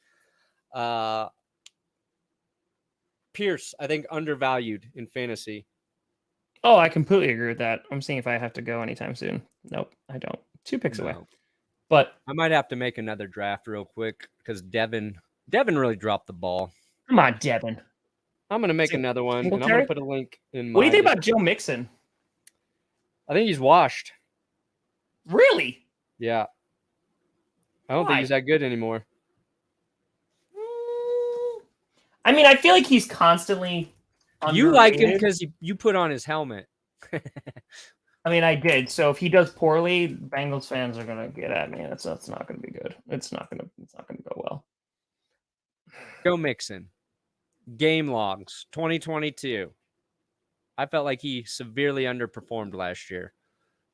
Pierce, I think, undervalued in fantasy. Oh, I completely agree with that. I'm seeing if I have to go anytime soon. Nope, I don't. 2 picks away. But I might have to make another draft real quick because Devin really dropped the ball. Come on, Devin. I'm going to make another one, and I'm going to put a link in. What do you think about Joe Mixon? I think he's washed. Really? Yeah. I don't think he's that good anymore. I mean, I feel like he's constantly underrated. You like him because you put on his helmet. I mean, I did. So if he does poorly, Bengals fans are gonna get at me. That's not gonna be good. It's not gonna go well. Joe Mixon. Game logs 2022. I felt like he severely underperformed last year.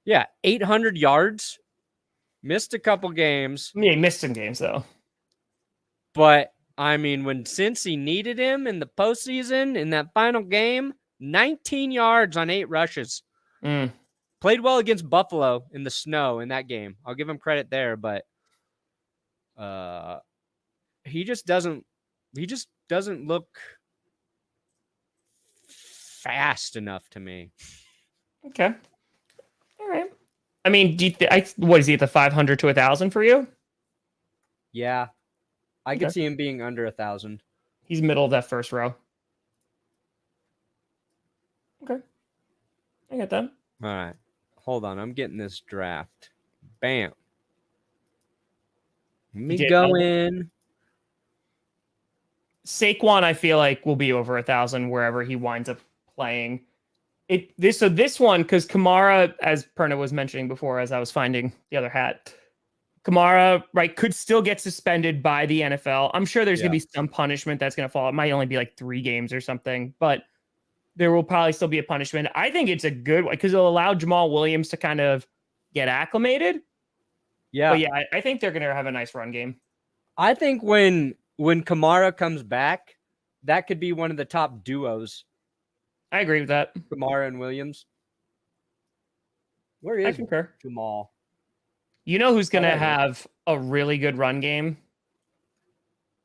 Yeah, 800 yards. Missed a couple games. Yeah, he missed some games though. But I mean, when Cincy needed him in the postseason in that final game, 19 yards on 8 rushes. Played well against Buffalo in the snow in that game. I'll give him credit there, but he just doesn't look fast enough to me. Okay. All right. I mean, what is he at the 500 to 1,000 for you? Yeah. I could see him being under 1,000. He's middle of that first row. Okay. I get that. All right. Hold on. I'm getting this draft. Bam. Let me go in. Saquon, I feel like, will be over 1,000 wherever he winds up playing. This one, because Kamara, as Perna was mentioning before, as I was finding the other hat, Kamara, right, could still get suspended by the NFL. I'm sure there's going to be some punishment that's going to fall. It might only be like 3 games or something, but there will probably still be a punishment. I think it's a good one because it'll allow Jamal Williams to kind of get acclimated. Yeah. But yeah, I think they're going to have a nice run game. I think when Kamara comes back, that could be one of the top duos. I agree with that. Kamara and Williams. Where is Jamal? You know who's going to have a really good run game?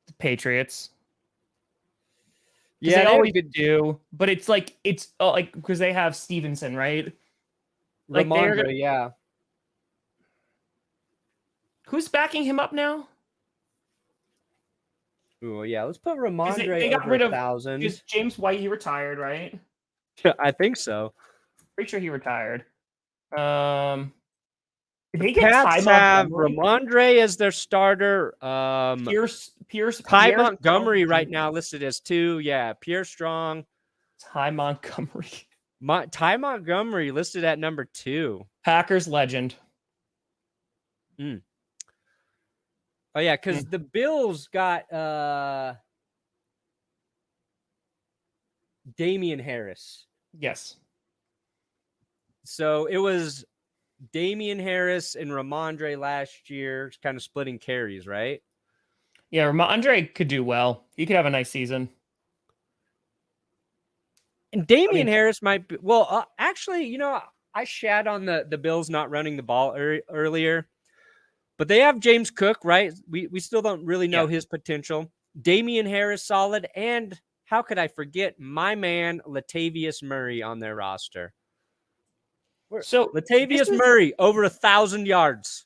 The Patriots. Yeah, they always do, but it's like because they have Stevenson, right? Like Ramondre, yeah. Who's backing him up now? Oh yeah, let's put Ramondre they got over rid of 1,000. Just James White, he retired, right? Yeah, I think so. Pretty sure he retired. Did The they get Ty Pats have Montgomery? Ramondre as their starter. Ty Montgomery right now listed as 2. Yeah, Pierre Strong. Ty Montgomery. Ty Montgomery listed at number 2. Packers legend. Oh yeah, because the Bills got Damian Harris. Yes. So it was Damian Harris and Ramondre last year, kind of splitting carries, right? Yeah, Ramondre could do well. He could have a nice season. And Damian Harris might be, well, actually, I shat on the Bills not running the ball earlier, but they have James Cook, right? We still don't really know his potential. Damian Harris, solid. And how could I forget my man, Latavius Murray on their roster? So Latavius Murray, over 1,000 yards.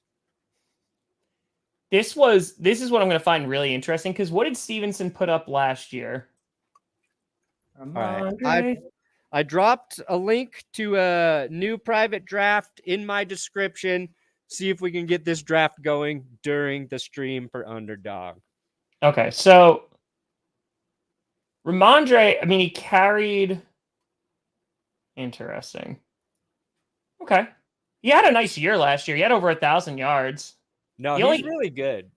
This is what I'm going to find really interesting, because what did Stevenson put up last year? All right. I dropped a link to a new private draft in my description. See if we can get this draft going during the stream for Underdog. Okay, so Ramondre, he carried. Interesting. Okay. He had a nice year last year. He had over 1,000 yards. No, he's really good.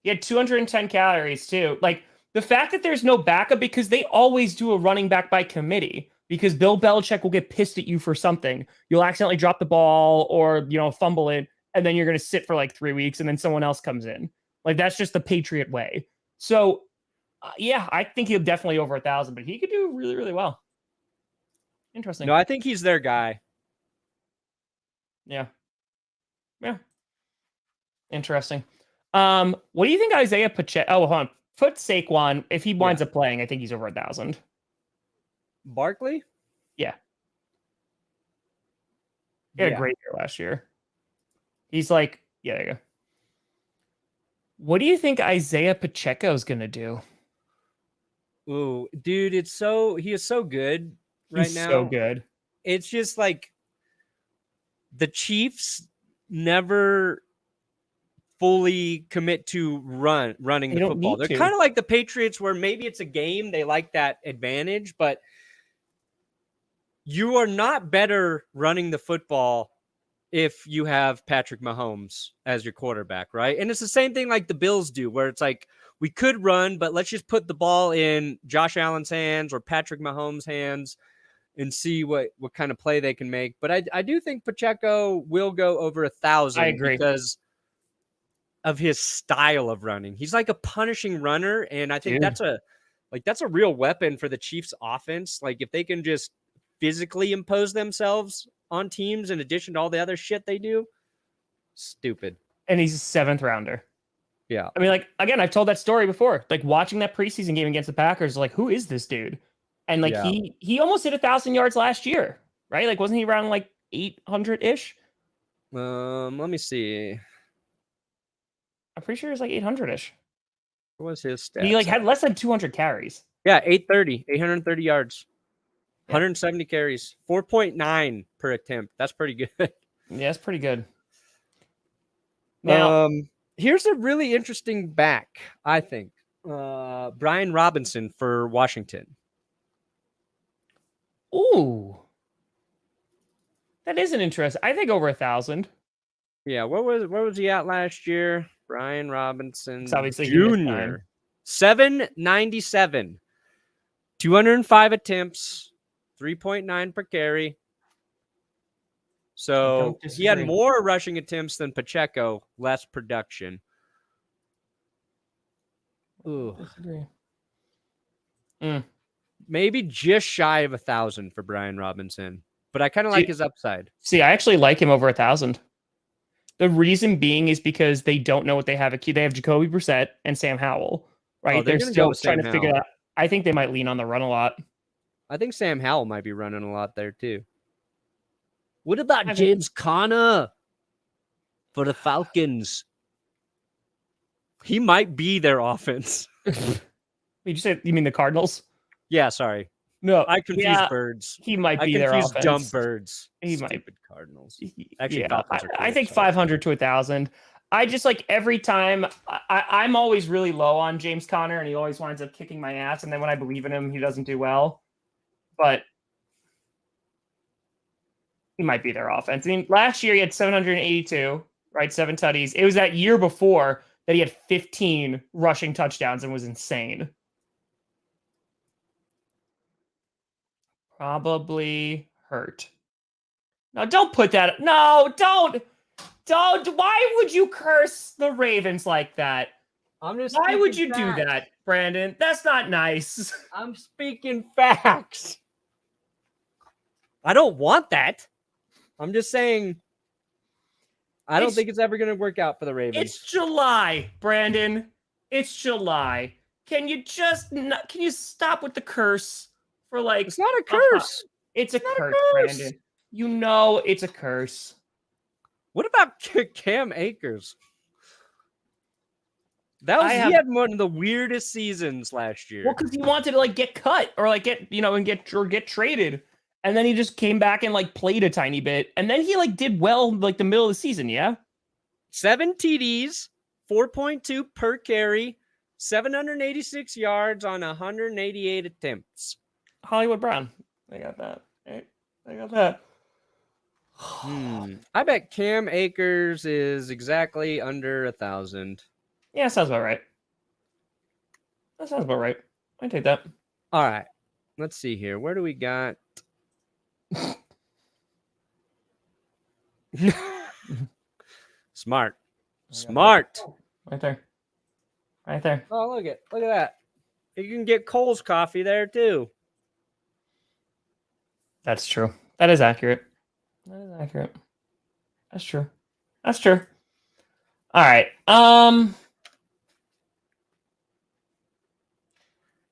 He had 210 calories too. Like, the fact that there's no backup, because they always do a running back by committee, because Bill Belichick will get pissed at you for something. You'll accidentally drop the ball or, fumble it, and then you're going to sit for like 3 weeks, and then someone else comes in. Like, that's just the Patriot way. So, yeah, I think he'll definitely over 1,000, but he could do really, really well. Interesting. No, I think he's their guy. Yeah. Interesting. What do you think Isaiah Pacheco? Oh, hold on. Put Saquon. If he winds up playing, I think he's over 1,000. Barkley? Yeah. He had a great year last year. He's like, there you go. What do you think Isaiah Pacheco is going to do? Ooh, dude, he is so good right now. So good. It's just like the Chiefs never fully commit to running the football. They're kind of like the Patriots, where maybe it's a game, they like that advantage, but you are not better running the football if you have Patrick Mahomes as your quarterback, right? And it's the same thing like the Bills do, where it's like, we could run, but let's just put the ball in Josh Allen's hands or Patrick Mahomes' hands and see what kind of play they can make. But I do think Pacheco will go over 1,000. I agree. Because of his style of running. He's like a punishing runner, and I think that's a real weapon for the Chiefs offense. Like, if they can just physically impose themselves on teams in addition to all the other shit they do, stupid. And he's a 7th rounder. Yeah. Again, I've told that story before. Like, watching that preseason game against the Packers, like, who is this dude? And he almost hit 1,000 yards last year, right? Like, wasn't he around like 800-ish? Let me see. I'm pretty sure it was like 800-ish. What was his stats? He had less than 200 carries. Yeah, 830 yards, 170 carries, 4.9 per attempt. That's pretty good. Yeah, that's pretty good. Now, here's a really interesting back, I think. Brian Robinson for Washington. Ooh. That is an interest. I think over 1,000. Yeah, where was he at last year? Brian Robinson Jr. 797. 205 attempts, 3.9 per carry. So he had more rushing attempts than Pacheco, less production. Ooh. Maybe just shy of 1,000 for Brian Robinson, but I kind of like his upside. See, I actually like him over 1,000. The reason being is because they don't know what they have. They have Jacoby Brissett and Sam Howell, right? They're still trying to figure out. I think they might lean on the run a lot. I think Sam Howell might be running a lot there too. What about James Conner for the Falcons? He might be their offense. You mean the Cardinals? Yeah, sorry. No, I confuse birds. he might I be their confuse offense. dumb birds. He Stupid Cardinals. might. Actually, Yeah, Falcons are cool. I think Sorry. 500 to 1,000. I just like every time I'm always really low on James Conner, and he always winds up kicking my ass. And then when I believe in him, he doesn't do well. But he might be their offense. I mean, last year he had 782, right? 7 tutties. It was that year before that he had 15 rushing touchdowns and was insane. Probably hurt. No, don't put that. No, don't. Why would you curse the Ravens like that? Why would you do that, Brandon? That's not nice. I'm speaking facts. I don't want that. I'm just saying I don't think it's ever going to work out for the Ravens. It's July, Brandon. It's July. Can you stop with the curse for like It's not a curse. It's a curse, Brandon. You know it's a curse. What about Cam Akers? He had one of the weirdest seasons last year. Well, because he wanted to like get cut or like get traded. And then he just came back and like played a tiny bit. And then he like did well like the middle of the season, yeah? 7 TDs, 4.2 per carry, 786 yards on 188 attempts. Hollywood Brown. They got that. Right? They got that. I bet Cam Akers is exactly under 1,000. Yeah, sounds about right. That sounds about right. I take that. All right. Let's see here. Where do we got? Smart. Right there. Right there. Oh, look at that. You can get Cole's coffee there too. That's true. That is accurate. That's true. All right.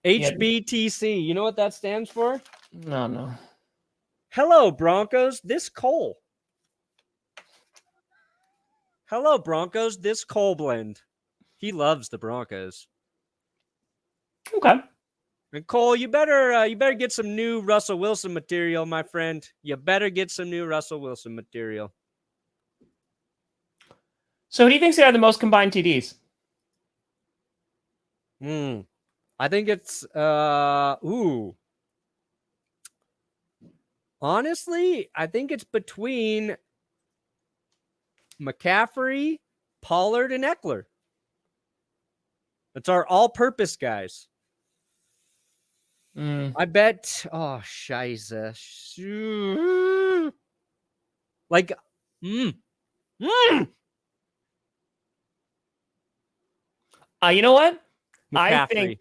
HBTC. You know what that stands for? No. Hello, Broncos. This Cole. Hello, Broncos. This Cole blend. He loves the Broncos. Okay. And Cole, you better get some new Russell Wilson material, my friend. You better get some new Russell Wilson material. So who do you think's gonna have the most combined TDs? I think it's honestly, I think it's between McCaffrey, Pollard, and Eckler. It's our all-purpose guys. I bet. Oh, scheisse. Like, You know what? McCaffrey. I think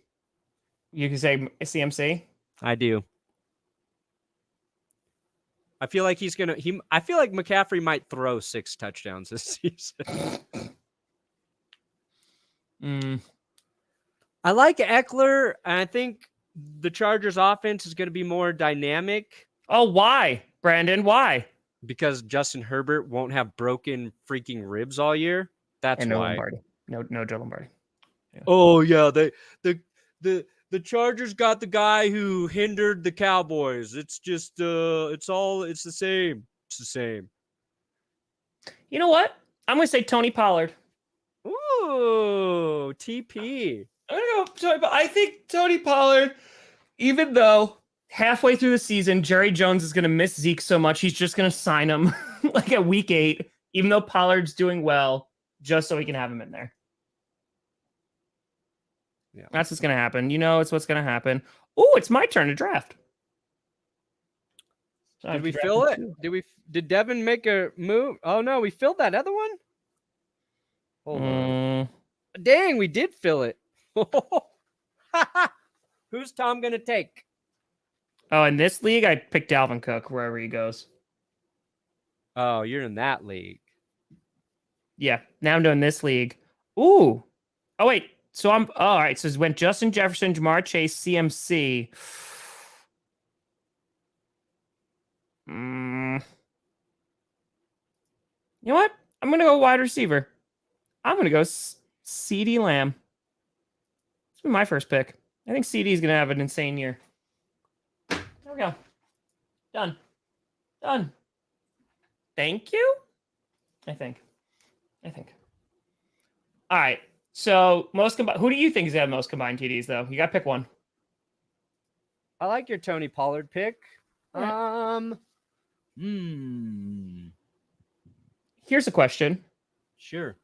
you can say CMC. I do. I feel like I feel like McCaffrey might throw 6 touchdowns this season. I like Eckler, and I think the Chargers offense is going to be more dynamic. Oh, why, Brandon? Why? Because Justin Herbert won't have broken freaking ribs all year. That's no why. Lombardi. No Joe Lombardi. Yeah. Oh yeah, the Chargers got the guy who hindered the Cowboys. It's just it's the same. It's the same. You know what? I'm gonna say Tony Pollard. Ooh, TP. I'm gonna go Tony. I think Tony Pollard, even though halfway through the season Jerry Jones is gonna miss Zeke so much, he's just gonna sign him like at week 8, even though Pollard's doing well, just so he can have him in there. Yeah, that's what's gonna happen. You know, it's what's gonna happen. Oh, it's my turn to draft. So did we fill it? Did Devin make a move? Oh no, we filled that other one. Hold on. Dang, we did fill it. Who's Tom gonna take? Oh, in this league, I picked Alvin Cook wherever he goes. Oh, you're in that league. Yeah, now I'm doing this league. Ooh. Oh wait. So all right. So it went Justin Jefferson, Jamar Chase, CMC. You know what? I'm gonna go wide receiver. I'm gonna go CeeDee Lamb. It's my first pick. I think CD is gonna have an insane year. we go. Done. Thank you. I think. All right. So most combined. Who do you think is gonna have most combined TDs though? You got to pick one. I like your Tony Pollard pick. Right. Here's a question. Sure.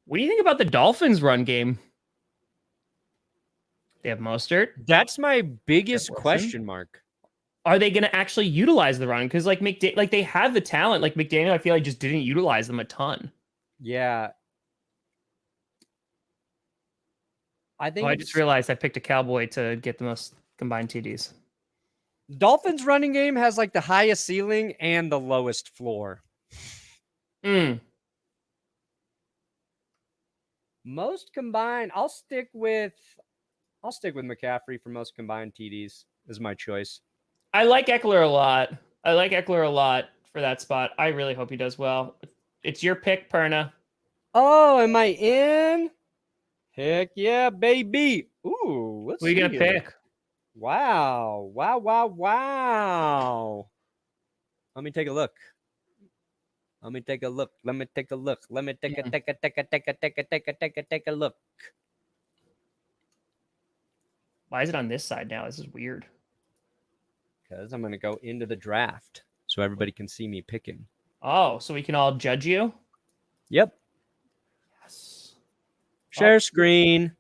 What do you think about the Dolphins' run game? They have Mostert. That's my biggest question mark. Are they going to actually utilize the run? Because like they have the talent. Like McDaniel, I feel like just didn't utilize them a ton. Yeah. I think I just realized I picked a Cowboy to get the most combined TDs. Dolphins running game has like the highest ceiling and the lowest floor. Most combined, I'll stick with McCaffrey for most combined TDs is my choice. I like Eckler a lot for that spot. I really hope he does well. It's your pick, Perna. Oh, am I in? Heck yeah, baby. Ooh, let's see. Who are you gonna pick? Wow. Let me take a look. Let me take a look. Take a look. Why is it on this side now? This is weird. Because I'm gonna go into the draft so everybody can see me picking. Oh, so we can all judge you? Yep. Yes. Share screen.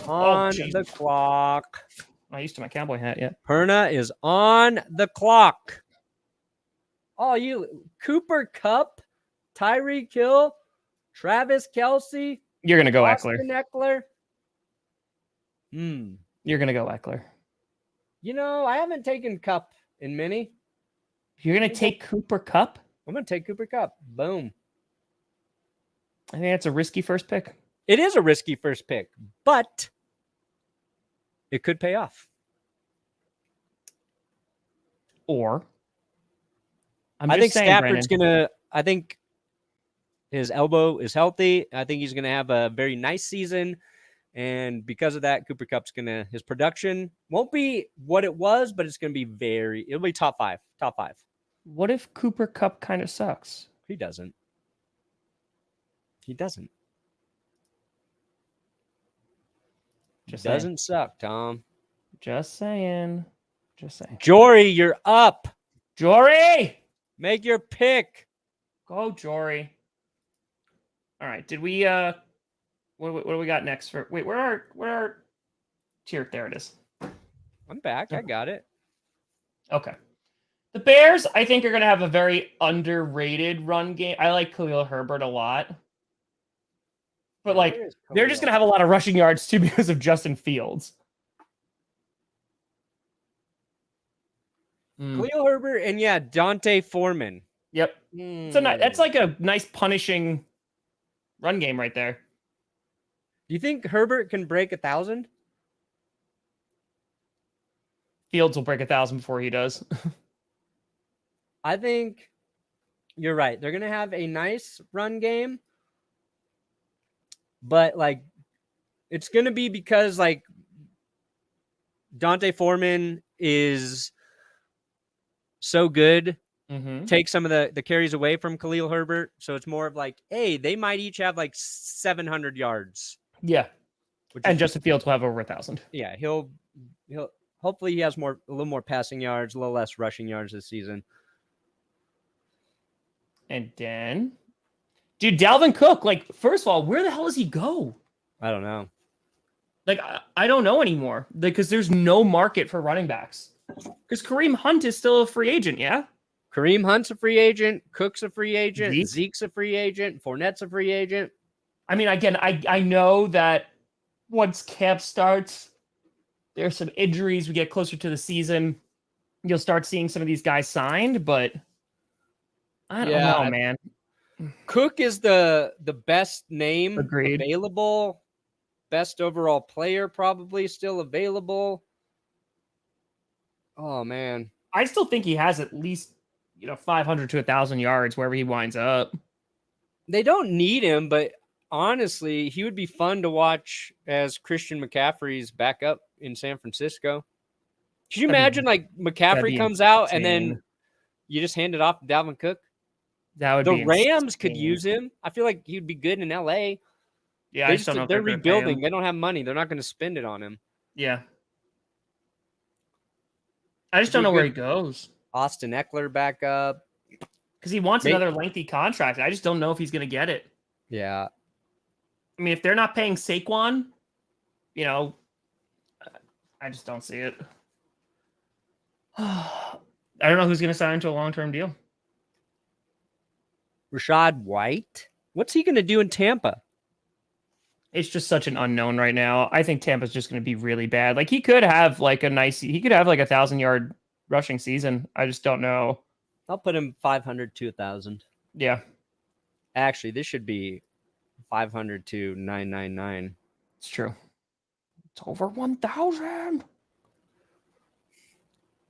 On geez. the clock. Not used to my cowboy hat yet. Perna is on the clock. Oh, you Cooper Kupp, Tyreek Hill, Travis Kelce. You're gonna go Austin Eckler. Eckler. You're gonna go Eckler. You know, I haven't taken Kupp in many. You're gonna take Cooper Kupp? I'm gonna take Cooper Kupp. Boom. I think that's a risky first pick. It is a risky first pick, but it could pay off. Or I think Stafford's gonna. I think his elbow is healthy. I think he's gonna have a very nice season, and because of that, Cooper Kupp's his production won't be what it was, but it's gonna be it'll be top five. What if Cooper Kupp kind of sucks? He doesn't. Just doesn't suck, Tom. Just saying. Jory, you're up. Jory! Make your pick. Go, Jory. All right. Did we what do we got next for where are tier? There it is. I'm back. I got it. Okay. The Bears, I think, are gonna have a very underrated run game. I like Khalil Herbert a lot. But like they're just gonna have a lot of rushing yards too because of Justin Fields. Khalil Herbert and Dante Foreman. Yep. So that's like a nice punishing run game right there. Do you think Herbert can break 1,000? Fields will break 1,000 before he does. I think you're right. They're gonna have a nice run game, but like it's gonna be because like Dante Foreman is so good. Take some of the carries away from Khalil Herbert. So it's more of like, hey, they might each have like 700 yards. Yeah. And Justin Fields will have over 1,000. Yeah, he'll hopefully he has a little more passing yards, a little less rushing yards this season. And then dude, Dalvin Cook, like, first of all, where the hell does he go? I don't know. Like, I don't know anymore. Because there's no market for running backs. Because Kareem Hunt is still a free agent, yeah? Kareem Hunt's a free agent. Cook's a free agent. Zeke's a free agent. Fournette's a free agent. I mean, again, I know that once camp starts, there's some injuries. We get closer to the season. You'll start seeing some of these guys signed, but I don't know, man. Cook is the best name available. Best overall player probably still available. Oh, man. I still think he has at least 500 to 1,000 yards wherever he winds up. They don't need him, but honestly, he would be fun to watch as Christian McCaffrey's backup in San Francisco. Could you That'd be- imagine like that'd McCaffrey be comes out and then insane. you just hand it off to Dalvin Cook? That would The be Rams could insane. use him. I feel like he'd be good in LA. Yeah, I just don't know if They're they're gonna pay him. rebuilding. They don't have money. They're not going to spend it on him. Yeah. I just don't know where he goes. Austin Eckler back up. Because he wants another lengthy contract. I just don't know if he's going to get it. Yeah. I mean, if they're not paying Saquon, you know, I just don't see it. I don't know who's going to sign into a long-term deal. Rashad White. What's he going to do in Tampa? It's just such an unknown right now. I think Tampa's just going to be really bad. Like he could have like a 1,000-yard rushing season. I just don't know. I'll put him 500 to 1,000. Yeah. Actually, this should be 500 to 999. It's true. It's over 1,000.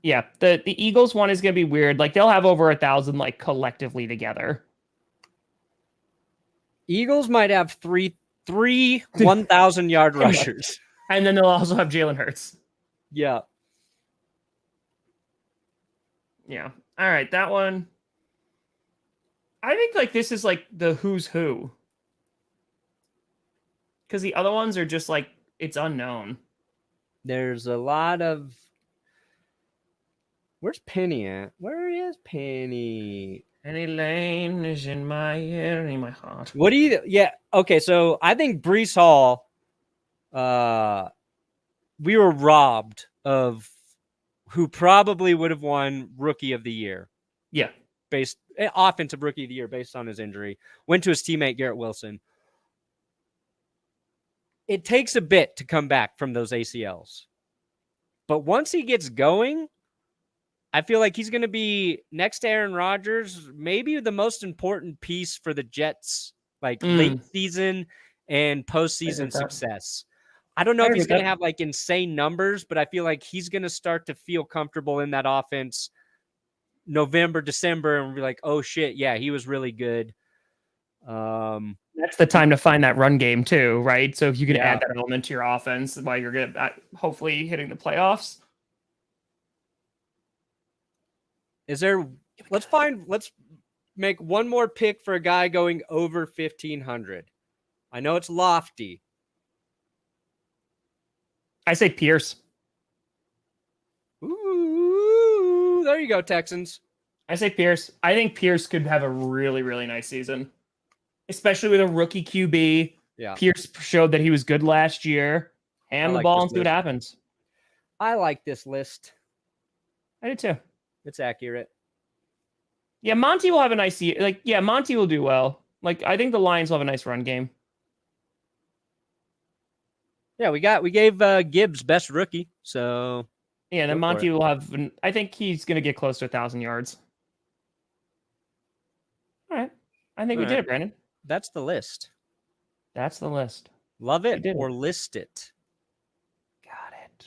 Yeah, the Eagles one is going to be weird. Like they'll have over 1,000 like collectively together. Eagles might have three 1,000-yard rushers. And then they'll also have Jalen Hurts. Yeah. Yeah. All right, that one. I think like this is like the who's who. Because the other ones are just like it's unknown. There's a lot of. Where's Penny at? Where is Penny? Penny Lane is in my ear, in my heart. What do you? Yeah. Okay. So I think Breece Hall. We were robbed of who probably would have won Rookie of the Year. Yeah. Offensive Rookie of the Year based on his injury. Went to his teammate Garrett Wilson. It takes a bit to come back from those ACLs. But once he gets going, I feel like he's going to be next to Aaron Rodgers, maybe the most important piece for the Jets, like late season and postseason success. I don't know if he's going to have like insane numbers, but I feel like he's going to start to feel comfortable in that offense November, December, and be like, oh shit, yeah, he was really good. That's the time to find that run game too, right? So if you can add that element to your offense while you're good at hopefully hitting the playoffs. Let's make one more pick for a guy going over 1,500. I know it's lofty. I say Pierce. Ooh, there you go, Texans. I say Pierce. I think Pierce could have a really, really nice season, especially with a rookie QB. Yeah. Pierce showed that he was good last year. Hand the ball and see what happens. I like this list. I do too. It's accurate. Yeah, Monty will have a nice year. Like, yeah, Monty will do well. Like, I think the Lions will have a nice run game. Yeah, we gave Gibbs best rookie, so yeah. Then Monty will have. I think he's going to get close to 1,000 yards. All right, I think we did it, Brandon. That's the list. That's the list. Love it or list it. Got it.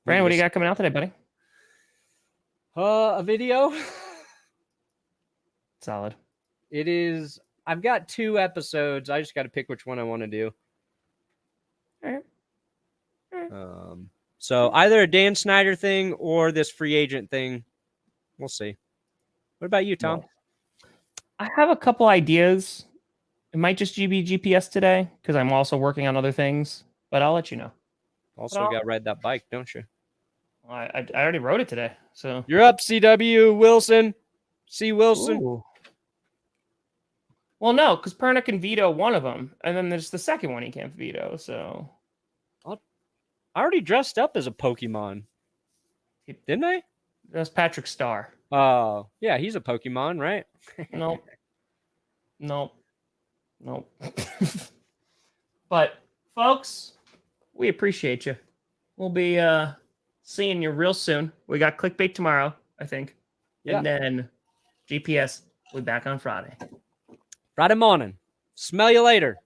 Brandon, what do you got coming out today, buddy? A video. Solid. It is. I've got 2 episodes. I just got to pick which one I want to do. All right. So either a Dan Snyder thing or this free agent thing. We'll see. What about you, Tom? I have a couple ideas. It might just be GPS today because I'm also working on other things, but I'll let you know. Also got to ride that bike, don't you? I already wrote it today, so you're up, CW Wilson. C. Wilson. Ooh. Well, no, because Perna can veto one of them, and then there's the second one he can't veto. So I already dressed up as a Pokemon, didn't I? That's Patrick Starr. Oh, yeah, he's a Pokemon, right? Nope. But folks, we appreciate you. We'll be seeing you real soon. We got clickbait tomorrow, I think. Yeah. And then GPS will be back on Friday. Friday morning. Smell you later.